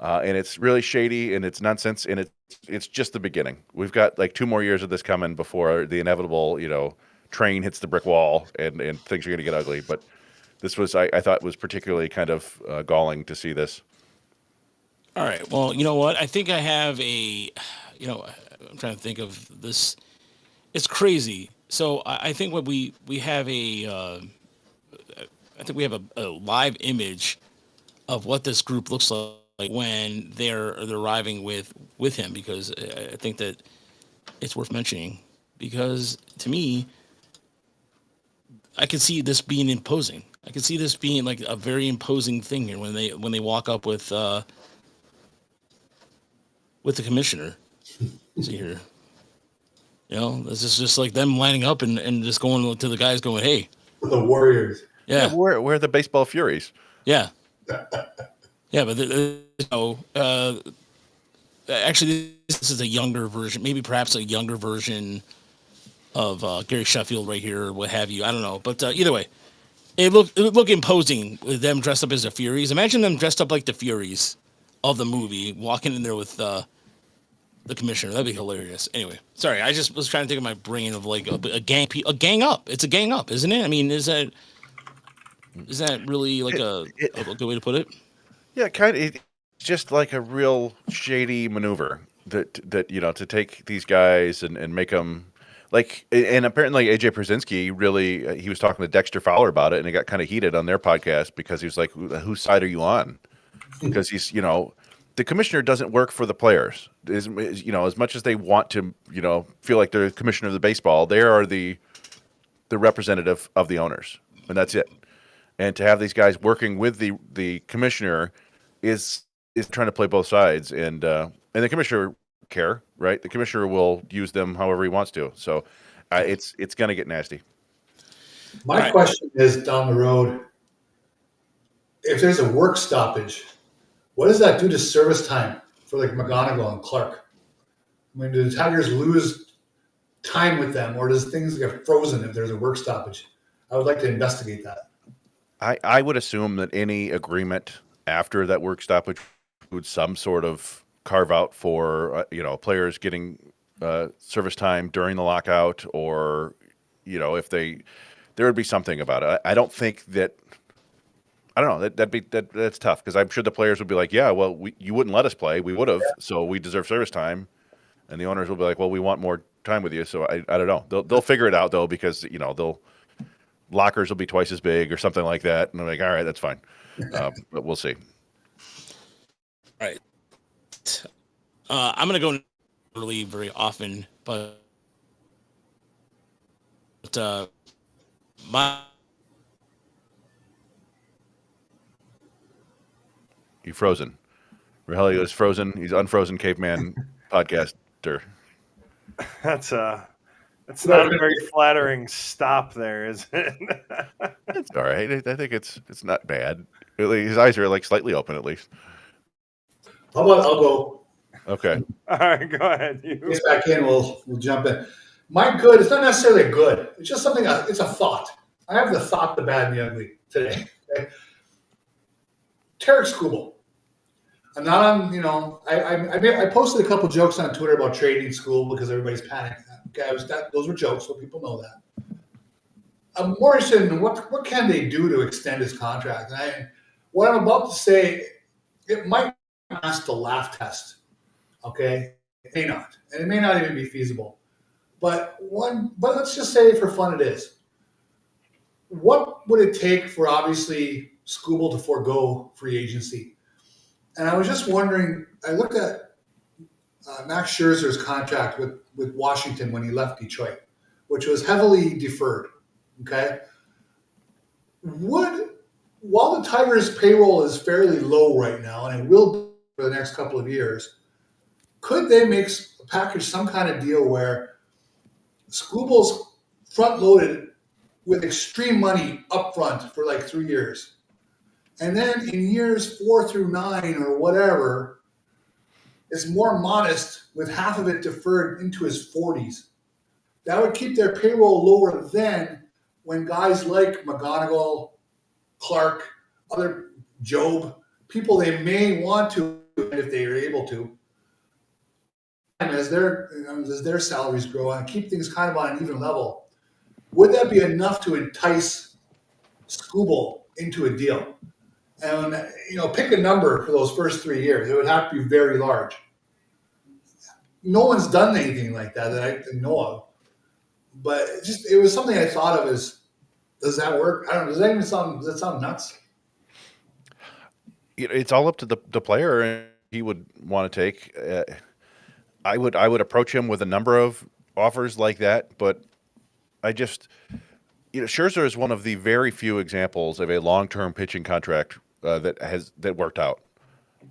B: And it's really shady, and it's nonsense, and it's just the beginning. We've got like 2 more years of this coming before the inevitable, train hits the brick wall and things are going to get ugly. But this was, I thought, was particularly kind of galling to see this.
A: All right. Well, you know what? I think I have I'm trying to think of this. It's crazy. So I think what we have I think we have a live image of what this group looks like when they're arriving with him, because I think that it's worth mentioning, because to me, I can see this being imposing. I can see this being like a very imposing thing here when they walk up with the commissioner. See here, this is just like them lining up and just going to the guys going, "Hey,
C: The Warriors.
A: yeah,
B: we're the baseball furies."
A: yeah, yeah." But actually, this is a younger version, maybe perhaps a younger version of Gary Sheffield right here, or what have you. I don't know, but either way, it would look imposing with them dressed up as the Furies. Imagine them dressed up like the Furies of the movie, walking in there with the commissioner. That'd be hilarious. Anyway, sorry, I just was trying to think of my brain of like a gang up. It's a gang up, isn't it? I mean, is that really like a good way to put it?
B: Yeah, kind of. It's just like a real shady maneuver that to take these guys and make them like. And apparently AJ Przinsky really he was talking to Dexter Fowler about it, and it got kind of heated on their podcast because he was like, "Whose side are you on?" Because he's the commissioner doesn't work for the players. As much as they want to feel like they're the commissioner of the baseball, they are the representative of the owners, and that's it. And to have these guys working with the commissioner is trying to play both sides, and the commissioner care, right? The commissioner will use them however he wants to. So it's going to get nasty.
C: My question is, down the road, if there's a work stoppage, what does that do to service time for like McGonigal and Clark? I mean, do the Tigers lose time with them, or does things get frozen if there's a work stoppage? I would like to investigate that.
B: I would assume that any agreement after that work stoppage includes some sort of carve out for players getting service time during the lockout, or if there would be something about it. I don't think that. I don't know. That's tough, because I'm sure the players would be like, yeah, well, you wouldn't let us play. We would have, so we deserve service time. And the owners will be like, well, we want more time with you. So I don't know. They'll figure it out, though, because lockers will be twice as big or something like that. And they're like, all right, that's fine. But we'll see.
A: All right. I'm gonna go early very often, but my
B: You frozen. Rogelio is frozen. He's unfrozen caveman podcaster.
D: That's not a very flattering stop there, is it?
B: It's all right. I think it's not bad. His eyes are like slightly open, at least.
C: How about I'll go?
B: Okay.
D: All right, go ahead. You.
C: Gets back in. We'll jump in. My good. It's not necessarily a good. It's just something. It's a thought. I have the thought, the bad, and the ugly today. Okay? Tarek Skubal. I'm not on. I posted a couple jokes on Twitter about trading Skubal because everybody's panicking. Okay, those were jokes, so people know that. I'm more interested in what can they do to extend his contract. And what I'm about to say, it might pass the laugh test. Okay, it may not, and it may not even be feasible. But let's just say for fun it is. What would it take for obviously Skubal to forego free agency? And I was just wondering. I looked at Max Scherzer's contract with Washington when he left Detroit, which was heavily deferred. Okay, while the Tigers' payroll is fairly low right now, and it will be for the next couple of years, could they package some kind of deal where Skubal's front-loaded with extreme money up front for like 3 years, and then in years 4 through 9 or whatever, it's more modest with half of it deferred into his 40s. That would keep their payroll lower then, when guys like McGonigal, Clark, other Job, people they may want to, if they are able to, as their salaries grow and keep things kind of on an even level, would that be enough to entice Skubal into a deal? And pick a number for those first 3 years. It would have to be very large. No one's done anything like that I know of. But it was something I thought of as, does that work? I don't know. Does that sound nuts?
B: It's all up to the player, and he would want to take. I would approach him with a number of offers like that, but I just, Scherzer is one of the very few examples of a long-term pitching contract that worked out.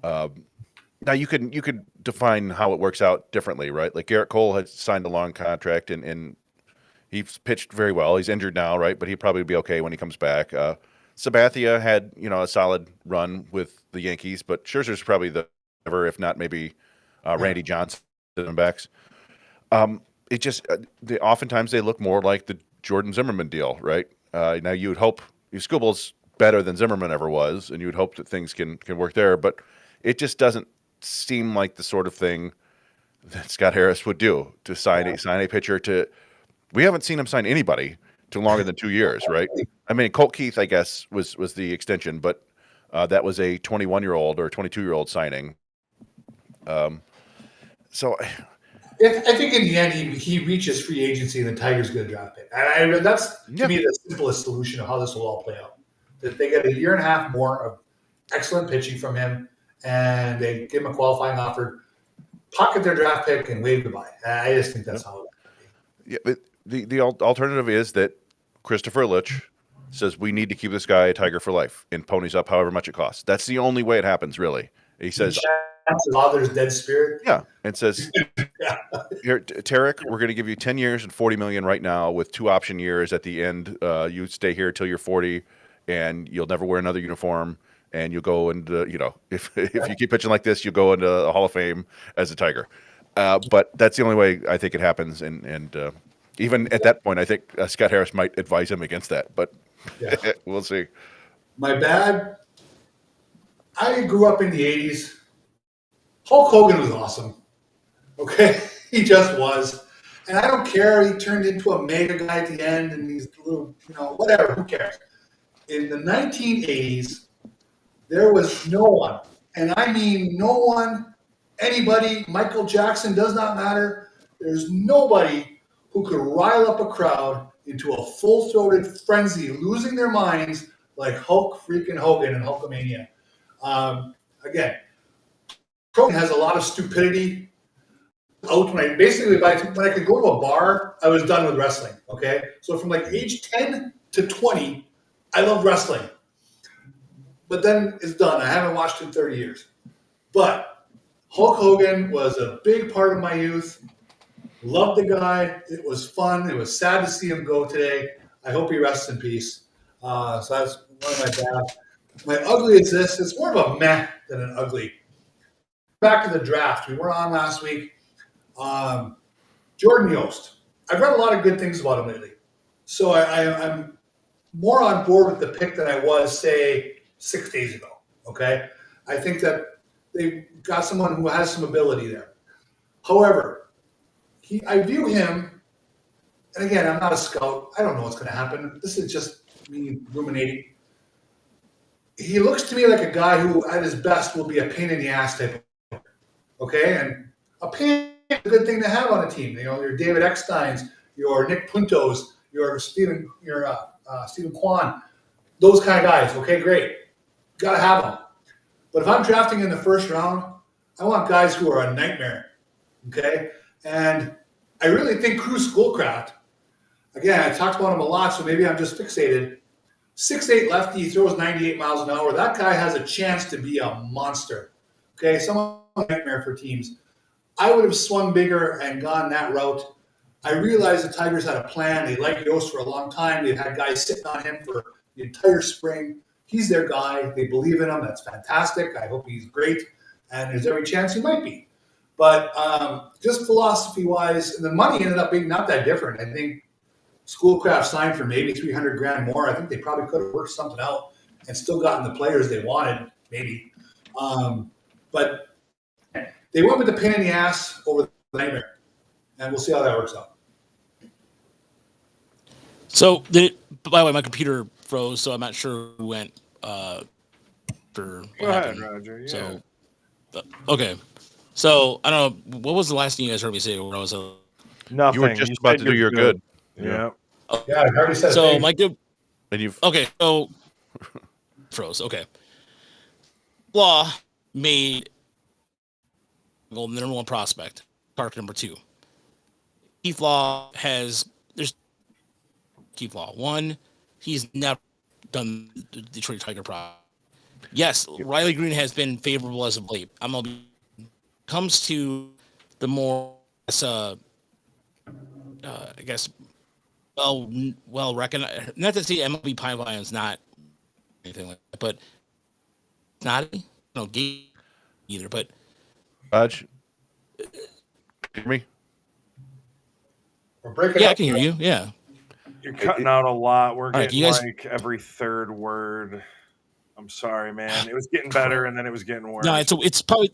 B: Now you could define how it works out differently, right? Like Garrett Cole has signed a long contract and he's pitched very well. He's injured now, right? But he'd probably be okay when he comes back. Sabathia had a solid run with the Yankees, but Scherzer's probably if not maybe Randy Johnson backs. It just oftentimes they look more like the Jordan Zimmerman deal, right? Now you would hope Skubal's better than Zimmerman ever was, and you would hope that things can work there, but it just doesn't seem like the sort of thing that Scott Harris would do to sign a pitcher to. We haven't seen him sign anybody to longer than 2 years, right? I mean, Colt Keith, I guess, was the extension, but that was a 21-year-old or 22-year-old signing. So
C: I think in the end, he reaches free agency and the Tigers get a draft pick. That's, to me, the simplest solution of how this will all play out. That they get a year and a half more of excellent pitching from him, and they give him a qualifying offer, pocket their draft pick, and wave goodbye. I just think that's how it will be.
B: Yeah, the alternative is that Christopher Ilitch says we need to keep this guy a Tiger for life and ponies up however much it costs. That's the only way it happens, really. He says,
C: father's dead spirit.
B: Yeah, and says, here, Tarek, we're going to give you 10 years and $40 million right now with 2 option years at the end. You stay here till you're 40, and you'll never wear another uniform, and you'll go into, if you keep pitching like this, you'll go into the Hall of Fame as a Tiger. But that's the only way I think it happens, and even at that point, I think Scott Harris might advise him against that, but we'll see.
C: My bad. I grew up in the 80s Hulk Hogan was awesome. Okay, he just was. And I don't care. He turned into a mega guy at the end, and he's a little, whatever. Who cares? In the 1980s, there was no one, and I mean no one, anybody. Michael Jackson does not matter. There's nobody who could rile up a crowd into a full-throated frenzy, losing their minds like Hulk freaking Hogan and Hulkamania. Again, Hogan has a lot of stupidity. Out when I could go to a bar, I was done with wrestling. Okay, so from like age 10 to 20, I loved wrestling. But then it's done. I haven't watched in 30 years. But Hulk Hogan was a big part of my youth. Loved the guy. It was fun. It was sad to see him go today. I hope he rests in peace. So that's one of my bad. My ugly is this. It's more of a meh than an ugly. Back to the draft. We were on last week. Jordan Yost. I've read a lot of good things about him lately. So I'm more on board with the pick than I was, say, 6 days ago. Okay? I think that they got someone who has some ability there. However, I view him, and again, I'm not a scout. I don't know what's going to happen. This is just me ruminating. He looks to me like a guy who, at his best, will be a pain in the ass type of player. Okay? And a pain is a good thing to have on a team. Your David Ecksteins, your Nick Puntos, your Stephen Kwan, those kind of guys. Okay, great. Got to have them. But if I'm drafting in the first round, I want guys who are a nightmare. Okay? And I really think Cruz Schoolcraft, again, I talked about him a lot, so maybe I'm just fixated. 6'8" lefty, he throws 98 miles an hour. That guy has a chance to be a monster. Okay, someone nightmare for teams. I would have swung bigger and gone that route. I realized the Tigers had a plan. They liked Yost for a long time. They've had guys sitting on him for the entire spring. He's their guy. They believe in him. That's fantastic. I hope he's great. And there's every chance he might be. But just philosophy-wise, and the money ended up being not that different. I think Schoolcraft signed for maybe $300,000 more. I think they probably could have worked something out and still gotten the players they wanted, maybe. But they went with the pain in the ass over the nightmare, and we'll see how that works out.
A: So, by the way, my computer froze, so I'm not sure who went for what
D: Go ahead,
A: happened.
D: Roger. Yeah.
A: So, okay. So, I don't know. What was the last thing you guys heard me say when I was
D: Nothing.
B: You were just about to do your good.
D: Yeah.
C: Yeah, I already said
A: So,
C: it.
A: my good.
B: And you've
A: Okay, so froze. Okay. Law made the number one prospect, Park number 2. Keith Law there's Keith Law. One, he's never done the Detroit Tiger pro. Yes, Riley Green has been favorable as of late. Comes to the more, I guess, well recognized. Not to say MLB Pipeline's not anything like that, but not game either. But
B: Raj, hear me?
C: We're breaking
A: yeah,
C: up.
A: I can hear you. Yeah.
D: You're cutting out a lot. We're
A: right,
D: getting
A: you guys-
D: like every third word. I'm sorry, man. It was getting better and then it was getting worse.
A: No, it's probably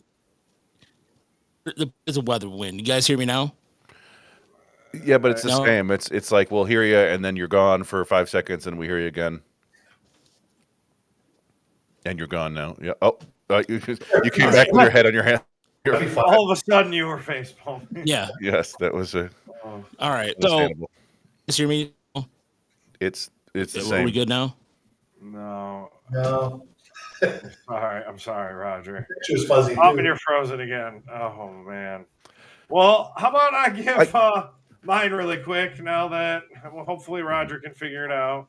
A: it's a weather wind. You guys hear me now?
B: Yeah, but it's the
A: No.
B: same. It's like we'll hear you, and then you're gone for 5 seconds, and we hear you again, and you're gone now. Yeah. Oh, you came back with your head on your hand.
D: All of a sudden you were facepalming.
A: Yeah.
B: Yes, that was
A: All right. So,
B: understandable.
A: you hear me?
B: It's the
A: Are
B: same.
A: we good now?
D: No.
C: No,
D: I'm sorry, Roger.
C: she was fuzzy.
D: Oh,
C: too.
D: and you're frozen again. Oh man. Well, how about I give mine really quick now that hopefully Roger can figure it out.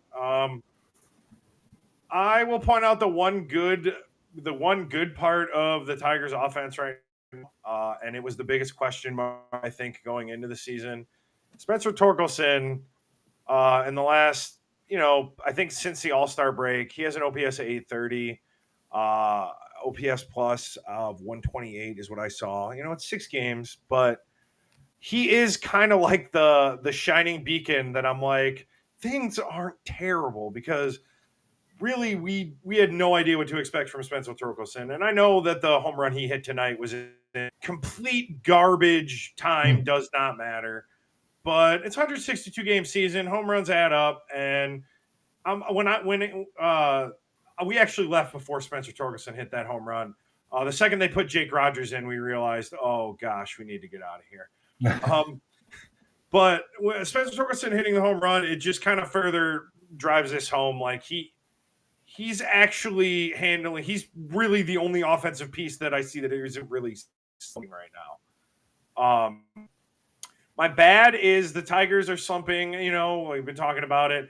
D: I will point out the one good part of the Tigers offense right now, and it was the biggest question mark, I think, going into the season. Spencer Torkelson, in the last, I think since the All-Star break, he has an OPS of 830, OPS plus of 128 is what I saw. It's 6 games, but he is kind of like the shining beacon that I'm like, things aren't terrible, because really we had no idea what to expect from Spencer Torkelson. And I know that the home run he hit tonight was in complete garbage time, does not matter. But it's 162 game season, home runs add up, and we actually left before Spencer Torkelson hit that home run. The second they put Jake Rogers in, we realized, oh gosh, we need to get out of here. But Spencer Torkelson hitting the home run, it just kind of further drives this home. Like he's actually handling. He's really the only offensive piece that I see that isn't really slumping right now. My bad is the Tigers are slumping. You know, we've been talking about it.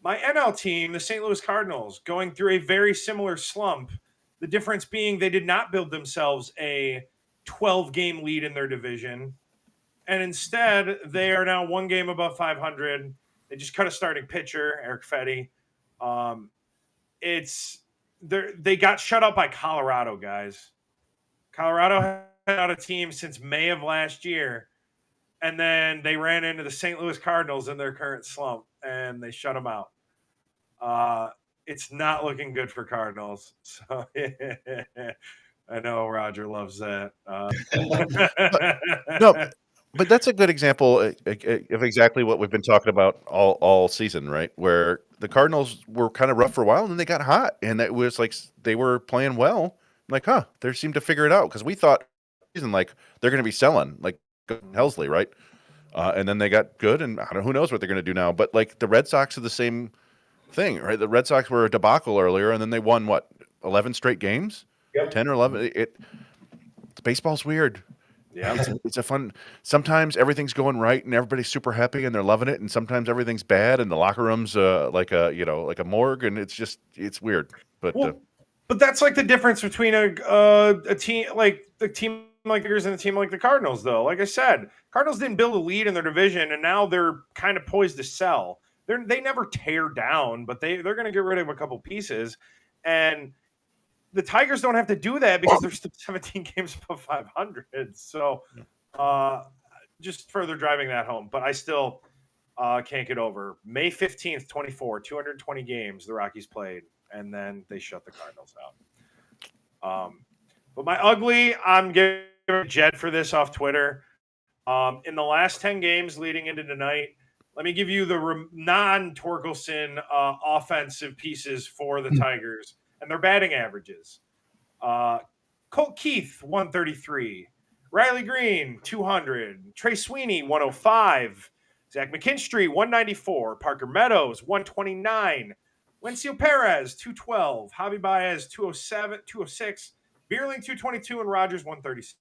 D: My NL team, the St. Louis Cardinals, going through a very similar slump. The difference being they did not build themselves a 12-game lead in their division. And instead, they are now one game above 500. They just cut a starting pitcher, Eric Fetty. They got shut out by Colorado, guys. Colorado had out a team since May of last year. And then they ran into the St. Louis Cardinals in their current slump, and they shut them out. It's not looking good for Cardinals. So I know Roger loves that.
B: No, but that's a good example of exactly what we've been talking about all season, right? Where the Cardinals were kind of rough for a while, and then they got hot, and it was like they were playing well. Like, they seemed to figure it out because we thought season like they're going to be selling like Helsley, right? And then they got good, and I don't know, who knows what they're going to do now. But like the Red Sox are the same thing, right? The Red Sox were a debacle earlier, and then they won 11 straight games, 10 or 11. Baseball's weird.
D: Yeah,
B: it's a fun. Sometimes everything's going right, and everybody's super happy, and they're loving it, and sometimes everything's bad, and the locker room's like a morgue, and it's weird. But
D: but that's like the difference between a team like the team like the Tigers and a team like the Cardinals, though. Like I said, Cardinals didn't build a lead in their division, and now they're kind of poised to sell. They never tear down, but they're going to get rid of a couple pieces, and the Tigers don't have to do that because they're still 17 games above 500. So just further driving that home. But I still can't get over May 15th, 24, 220 games the Rockies played, and then they shut the Cardinals out. But my ugly, I'm giving Jed for this off Twitter. In the last 10 games leading into tonight, let me give you the non-Torkelson offensive pieces for the Tigers and their batting averages. Colt Keith, 133. Riley Green, 200. Trey Sweeney, 105. Zach McKinstry, 194. Parker Meadows, 129. Wencio Perez, 212. Javi Baez, 207, 206. Bierling, 222. And Rogers, 136.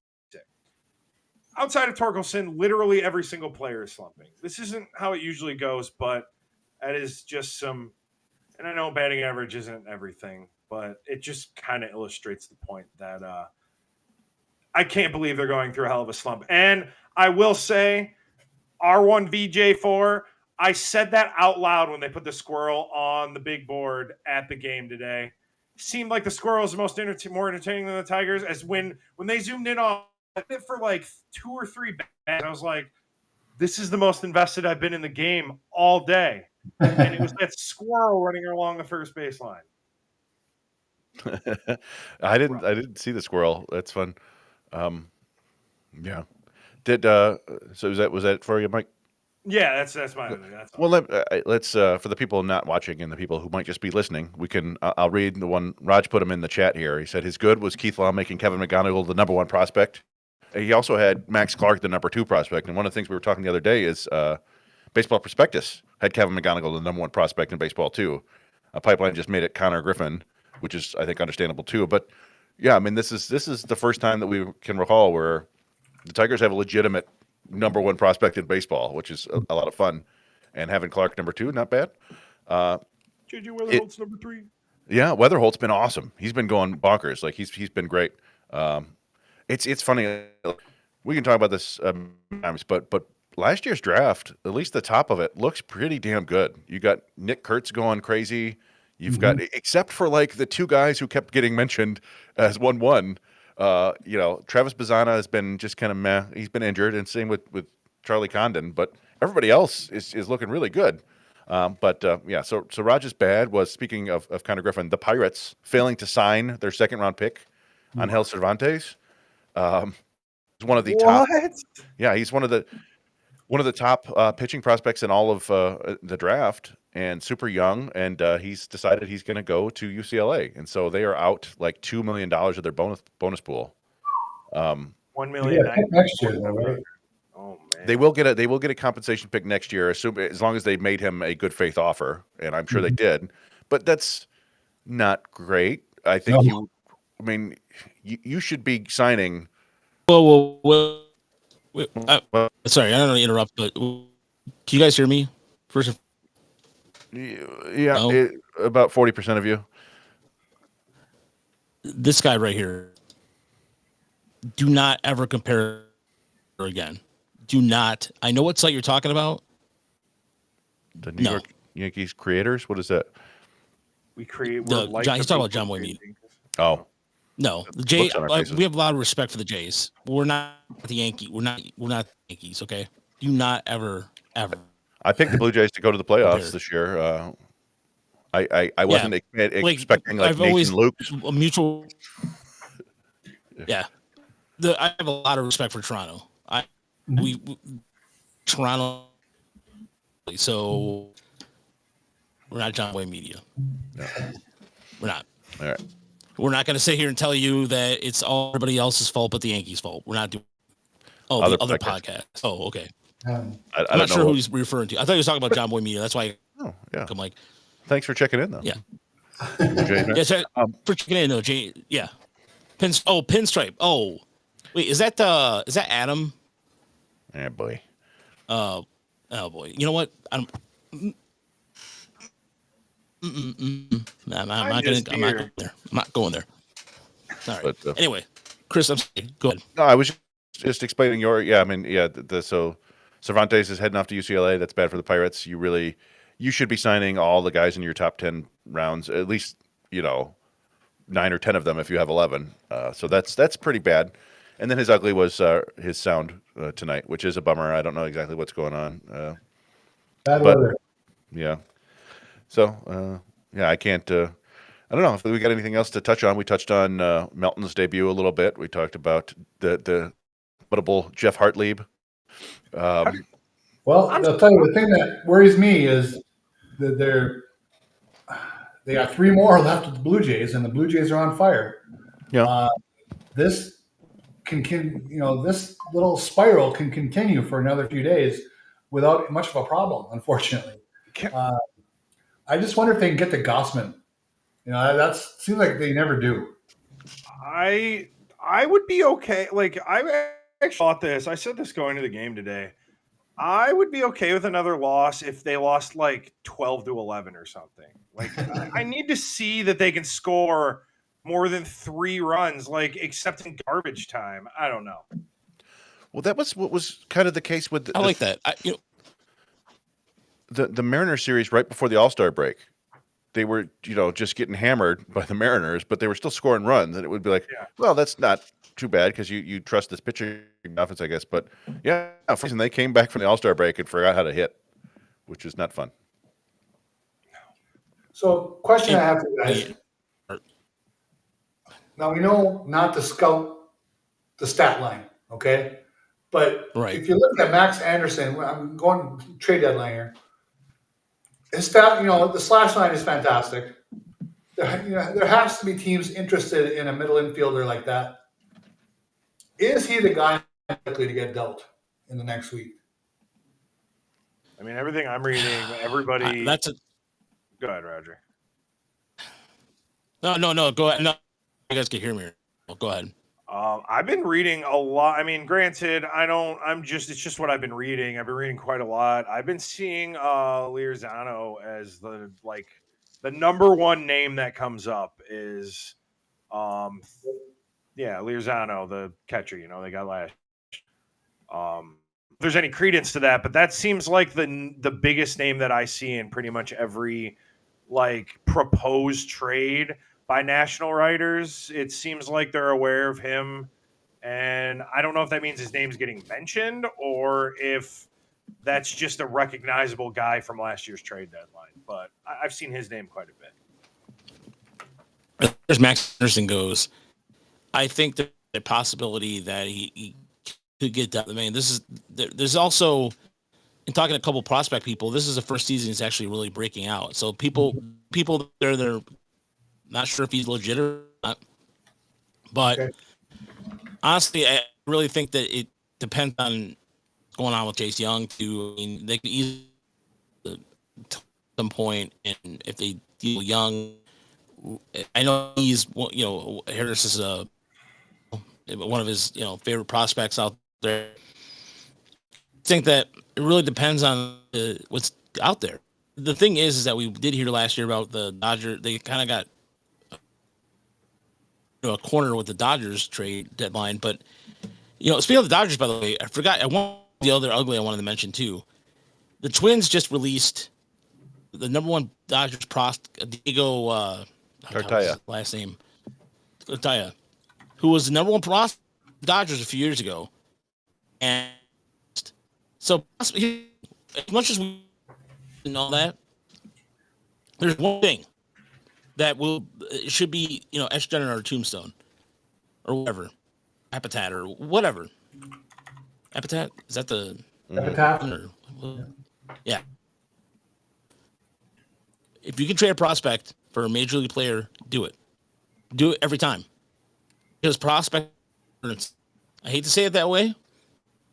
D: Outside of Torkelson, literally every single player is slumping. This isn't how it usually goes, but that is just some. And I know batting average isn't everything, but it just kind of illustrates the point that I can't believe they're going through a hell of a slump. And I will say, R1VJ4, I said that out loud when they put the squirrel on the big board at the game today. Seemed like the squirrel was more entertaining than the Tigers. As when they zoomed in on it for like 2 or 3 bats, I was like, this is the most invested I've been in the game all day. And it was that squirrel running along the first baseline.
B: I didn't see the squirrel. That's fun. Yeah. So was that for you, Mike?
D: Yeah, that's my. That's
B: well. Let's for the people not watching and the people who might just be listening, we can. I'll read the one Raj put him in the chat here. He said his good was Keith Law making Kevin McGonigal the number 1 prospect. He also had Max Clark the number 2 prospect. And one of the things we were talking the other day is Baseball Prospectus had Kevin McGonigal the number 1 prospect in baseball too. Pipeline just made it Connor Griffin, which is I think understandable too. But yeah, I mean this is the first time that we can recall where the Tigers have a legitimate number 1 prospect in baseball, which is a lot of fun. And having Clark number 2, not bad.
D: JJ Weatherholt's number 3.
B: Yeah, Weatherholt's been awesome. He's been going bonkers. Like he's been great. It's funny. We can talk about this times, but last year's draft, at least the top of it, looks pretty damn good. You got Nick Kurtz going crazy. You've got, except for like the 2 guys who kept getting mentioned as 1-1. Travis Bazzana has been just kind of meh. He's been injured, and same with Charlie Condon. But everybody else is looking really good. So Raj's bad was, speaking of Connor Griffin, the Pirates failing to sign their second round pick on Hel Cervantes. He's one of the top.
D: What?
B: Yeah, he's one of the top pitching prospects in all of the draft, and super young. And he's decided he's going to go to UCLA, and so they are out like $2 million of their bonus pool.
D: 1
C: Yeah,
D: million
C: next year, though, right?
D: Oh man.
B: They will get a compensation pick next year, as long as they made him a good faith offer, and I'm sure they did. But that's not great. I think
C: No.
B: you should be signing.
A: Whoa.
B: Well,
A: Sorry, I don't want to interrupt, but can you guys hear me? First,
B: yeah,
A: no?
B: about 40% of you.
A: This guy right here. Do not ever compare again. Do not. I know what site you're talking about.
B: The New York Yankees creators. What is that?
D: We create.
A: He's talking about John Boy Media.
B: Oh,
A: No, the Jay.
B: Looks on our faces.
A: We have a lot of respect for the Jays. We're not the Yankees. We're not the Yankees. Okay. Do not ever.
B: I picked the Blue Jays to go to the playoffs this year. I wasn't expecting like
A: I've
B: Nathan
A: always
B: Luke's.
A: a mutual. Yeah, I have a lot of respect for Toronto. We Toronto. So we're not John Boy Media.
B: No.
A: We're not.
B: All right.
A: We're not going to sit here and tell you that it's all everybody else's fault but the Yankees' fault. We're not doing. Oh,
B: Other
A: the other
B: podcast.
A: podcast. Oh, okay.
C: Um,
A: I'm not sure who he's referring to. I thought he was talking about John Boy Media. That's why.
B: Oh, yeah.
A: I'm like,
B: thanks for checking in, though.
A: yeah.
B: Jay,
A: Yeah, so, for checking in, no, Jay. Yeah. Pinstripe. Oh, wait, is that Adam?
B: Yeah, boy.
A: Oh boy. You know what? I'm not going there. I'm not going there. All right.
B: But,
A: anyway, Chris, I'm sorry. Go ahead.
B: No, I was just explaining so Cervantes is heading off to UCLA. That's bad for the Pirates. You should be signing all the guys in your top 10 rounds, at least, 9 or 10 of them if you have 11. So that's pretty bad. And then his ugly was his sound tonight, which is a bummer. I don't know exactly what's going on.
C: Bad weather.
B: Yeah. So, I can't. I don't know if we got anything else to touch on. We touched on Melton's debut a little bit. We talked about the notable Jeff Hartlieb.
C: Well, I'll tell you, the thing that worries me is that they got 3 more left with the Blue Jays, and the Blue Jays are on fire.
B: Yeah.
C: This this little spiral can continue for another few days without much of a problem, unfortunately. I just wonder if they can get to Gossman. That seems like they never do.
D: I would be okay. Like I actually thought this. I said this going to the game today. I would be okay with another loss if they lost like 12-11 or something. Like I need to see that they can score more than 3 runs, like except in garbage time. I don't know.
B: Well, that was what was kind of the case with
A: I like that.
B: The Mariners series right before the All-Star break. They were, just getting hammered by the Mariners, but they were still scoring runs, and it would be like, well, that's not too bad because you trust this pitching offense, I guess. But yeah, for some reason they came back from the All-Star break and forgot how to hit, which is not fun.
C: So, question I have for you guys. Now we know not to scout the stat line, okay? But if you look at Max Anderson, I'm going trade deadline here. His stat, the slash line is fantastic. There has to be teams interested in a middle infielder like that. Is he the guy likely to get dealt in the next week?
D: I mean, everything I'm reading, everybody. Go ahead, Roger.
A: No. Go ahead. No, you guys can hear me. Well, go ahead.
D: I've been reading a lot. I mean, granted, it's just what I've been reading. I've been reading quite a lot. I've been seeing Lirzano as the number one name that comes up is, Lirzano, the catcher, they got last. If there's any credence to that, but that seems like the biggest name that I see in pretty much every proposed trade by national writers. It seems like they're aware of him, and I don't know if that means his name's getting mentioned or if that's just a recognizable guy from last year's trade deadline. But I've seen his name quite a bit.
A: As Max Anderson goes, I think there's a possibility that he could get that. I mean, there's also, in talking to a couple prospect people, this is the first season he's actually really breaking out. So people they're not sure if he's legit or not. But honestly, I really think that it depends on going on with Chase Young too. I mean, they could easily at some point, and if they deal Young, I know he's Harris is one of his favorite prospects out there. I think that it really depends on what's out there. The thing is that we did hear last year about the Dodgers. They kind of got a corner with the Dodgers trade deadline. But speaking of the Dodgers, by the way, I forgot the other ugly I wanted to mention too. The Twins just released the number one Dodgers prospect, Diego
B: Cartaya.
A: Last name Cartaya, who was the number one prospect of the Dodgers a few years ago, and so as much as we know that, there's one thing that should be etched on our tombstone or whatever, epitaph or whatever. Epitaph, is that the
C: Epitaph?
A: Yeah. If you can trade a prospect for a major league player, do it. Do it every time. Because prospect, I hate to say it that way,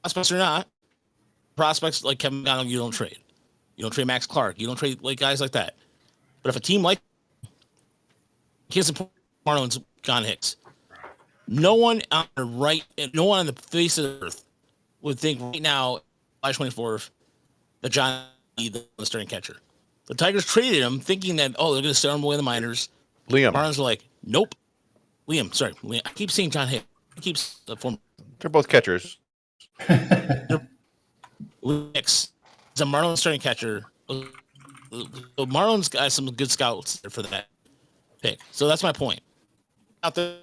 A: prospects are not. Prospects like Kevin McConnell, you don't trade. You don't trade Max Clark. You don't trade guys like that. But if a team like Kansas Marlins, John Hicks, no one on the face of the earth would think right now, July 24th, that John is the starting catcher. The Tigers traded him thinking that, they're going to start him away in the minors.
B: Liam.
A: Marlins were like, nope. Liam. I keep saying John Hicks.
B: They're both catchers.
A: Hicks is a Marlins starting catcher. The Marlins got some good scouts there for that pick. So that's my point. Out there.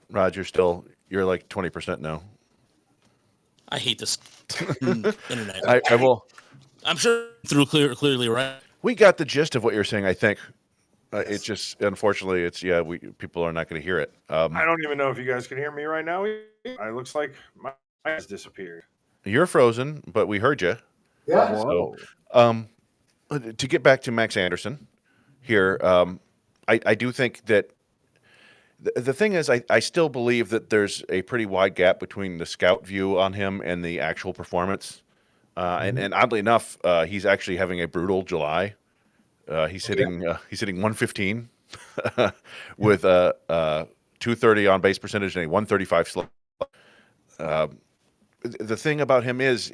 B: Rod, you're like 20% now.
A: I hate this internet.
B: I will.
A: I'm sure through clearly right.
B: We got the gist of what you're saying, I think. It's just, unfortunately, people are not going to hear it.
D: I don't even know if you guys can hear me right now. It looks like my eyes disappeared.
B: You're frozen, but we heard you.
C: Yeah.
B: So, to get back to Max Anderson here, I do think that the thing is, I still believe that there's a pretty wide gap between the scout view on him and the actual performance. And oddly enough, he's actually having a brutal July. He's hitting 115 with 230 on base percentage and a 135 slump. The thing about him is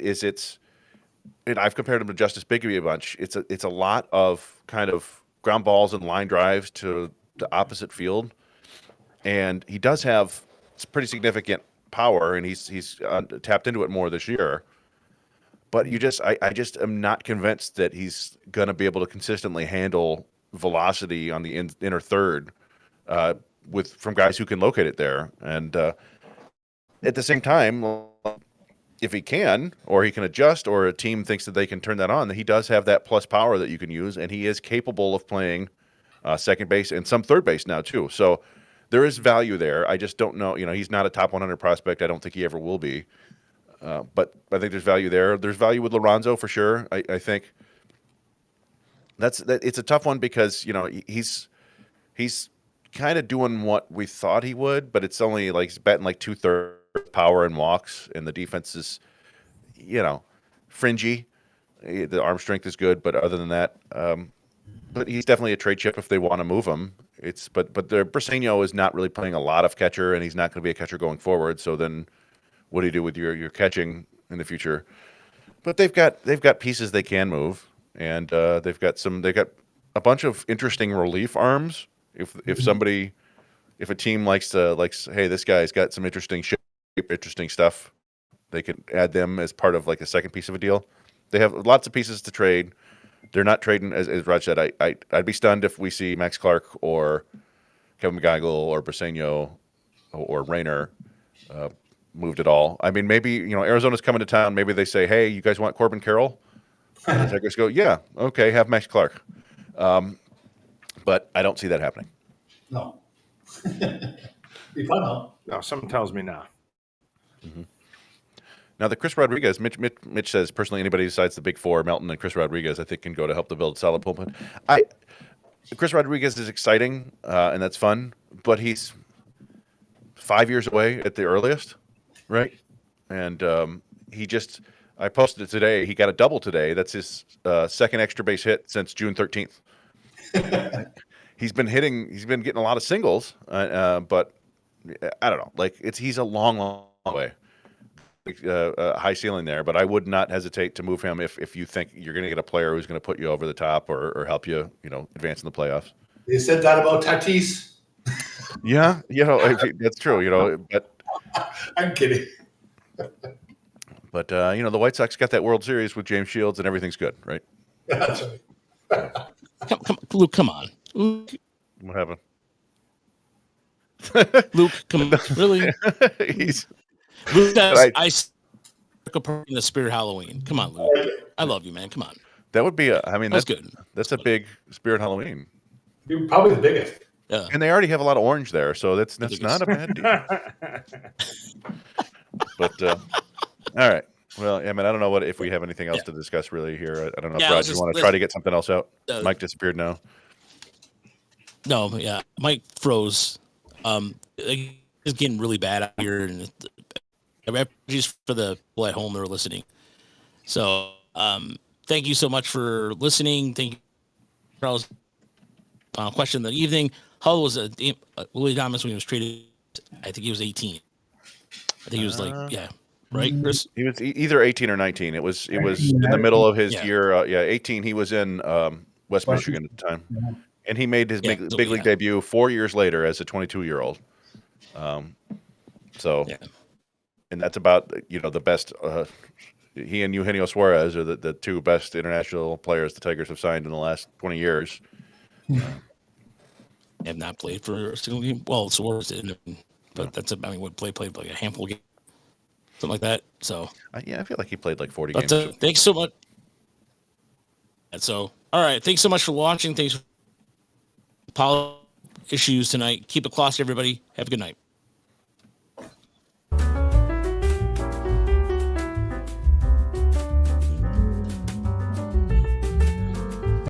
B: and I've compared him to Justice Bigbie a bunch. It's a lot of kind of ground balls and line drives to the opposite field, and he does have pretty significant power, and he's tapped into it more this year. But I just am not convinced that he's going to be able to consistently handle velocity on the inner third from guys who can locate it there. And at the same time, if he can, or he can adjust, or a team thinks that they can turn that on, he does have that plus power that you can use, and he is capable of playing second base and some third base now too. So there is value there. I just don't know. He's not a top 100 prospect. I don't think he ever will be. But I think there's value there. There's value with Lorenzo for sure. I think it's a tough one because he's kind of doing what we thought he would, but it's only like he's batting like 2/3 power and walks, and the defense is fringy. The arm strength is good, but other than that, but he's definitely a trade chip if they want to move him. But the Briseño is not really playing a lot of catcher, and he's not going to be a catcher going forward. So then, what do you do with your catching in the future? But they've got pieces they can move, and they've got a bunch of interesting relief arms. If a team likes, hey, this guy's got some interesting shape, interesting stuff, they can add them as part of like a second piece of a deal. They have lots of pieces to trade. They're not trading, as Raj said. I'd be stunned if we see Max Clark or Kevin McGonigal or Briseño or Rayner moved at all. I mean, maybe Arizona's coming to town. Maybe they say, "Hey, you guys want Corbin Carroll?" And the Tigers go, "Yeah, okay, have Max Clark." But I don't see that happening.
C: No. Be fun though.
D: No, something tells me no.
B: Now, the Chris Rodriguez, Mitch says, personally, anybody besides the big four, Melton and Chris Rodriguez, I think can go to help to build a solid bullpen. Chris Rodriguez is exciting, and that's fun, but he's 5 years away at the earliest, right? And I posted it today. He got a double today. That's his second extra base hit since June 13th. He's been getting a lot of singles, but I don't know. Like he's a long, long way. High ceiling there, but I would not hesitate to move him if you think you're going to get a player who's going to put you over the top or help you, advance in the playoffs.
C: They said that about Tatis.
B: Yeah, that's true. But
C: I'm kidding.
B: But the White Sox got that World Series with James Shields, and everything's good, right?
C: That's right.
A: Luke, come on. Luke,
B: What happened?
A: come on. Really? Luke says, I in the Spirit Halloween. Come on, Luke. I love you, man. Come on.
B: That would be
A: That's good.
B: That's a big Spirit Halloween.
C: Probably the biggest.
A: Yeah.
B: And they already have a lot of orange there, so that's not a bad deal. But all right. Well, I don't know if we have anything else to discuss really here. I don't know, Brad, you want to try to get something else out? Mike disappeared now.
A: No, yeah. Mike froze. It's getting really bad out here, and apologies for the people at home that are listening. So, thank you so much for listening. Thank you, Charles. Question of the evening: how old was Willie Adames when he was traded? I think he was 18. I think he was right, Chris?
B: He was either 18 or 19. It was in the middle of his year. 18. He was in West Michigan at the time, and he made his big league debut 4 years later as a 22-year-old. And that's about the best. He and Eugenio Suarez are the two best international players the Tigers have signed in the last 20 years.
A: Have not played for a single game. Well, Suarez didn't, but that's played like a handful of games, something like that. So
B: I feel like he played like 40 games.
A: Thanks so much. And so, all right, thanks so much for watching. Thanks for issues tonight. Keep it close, everybody. Have a good night.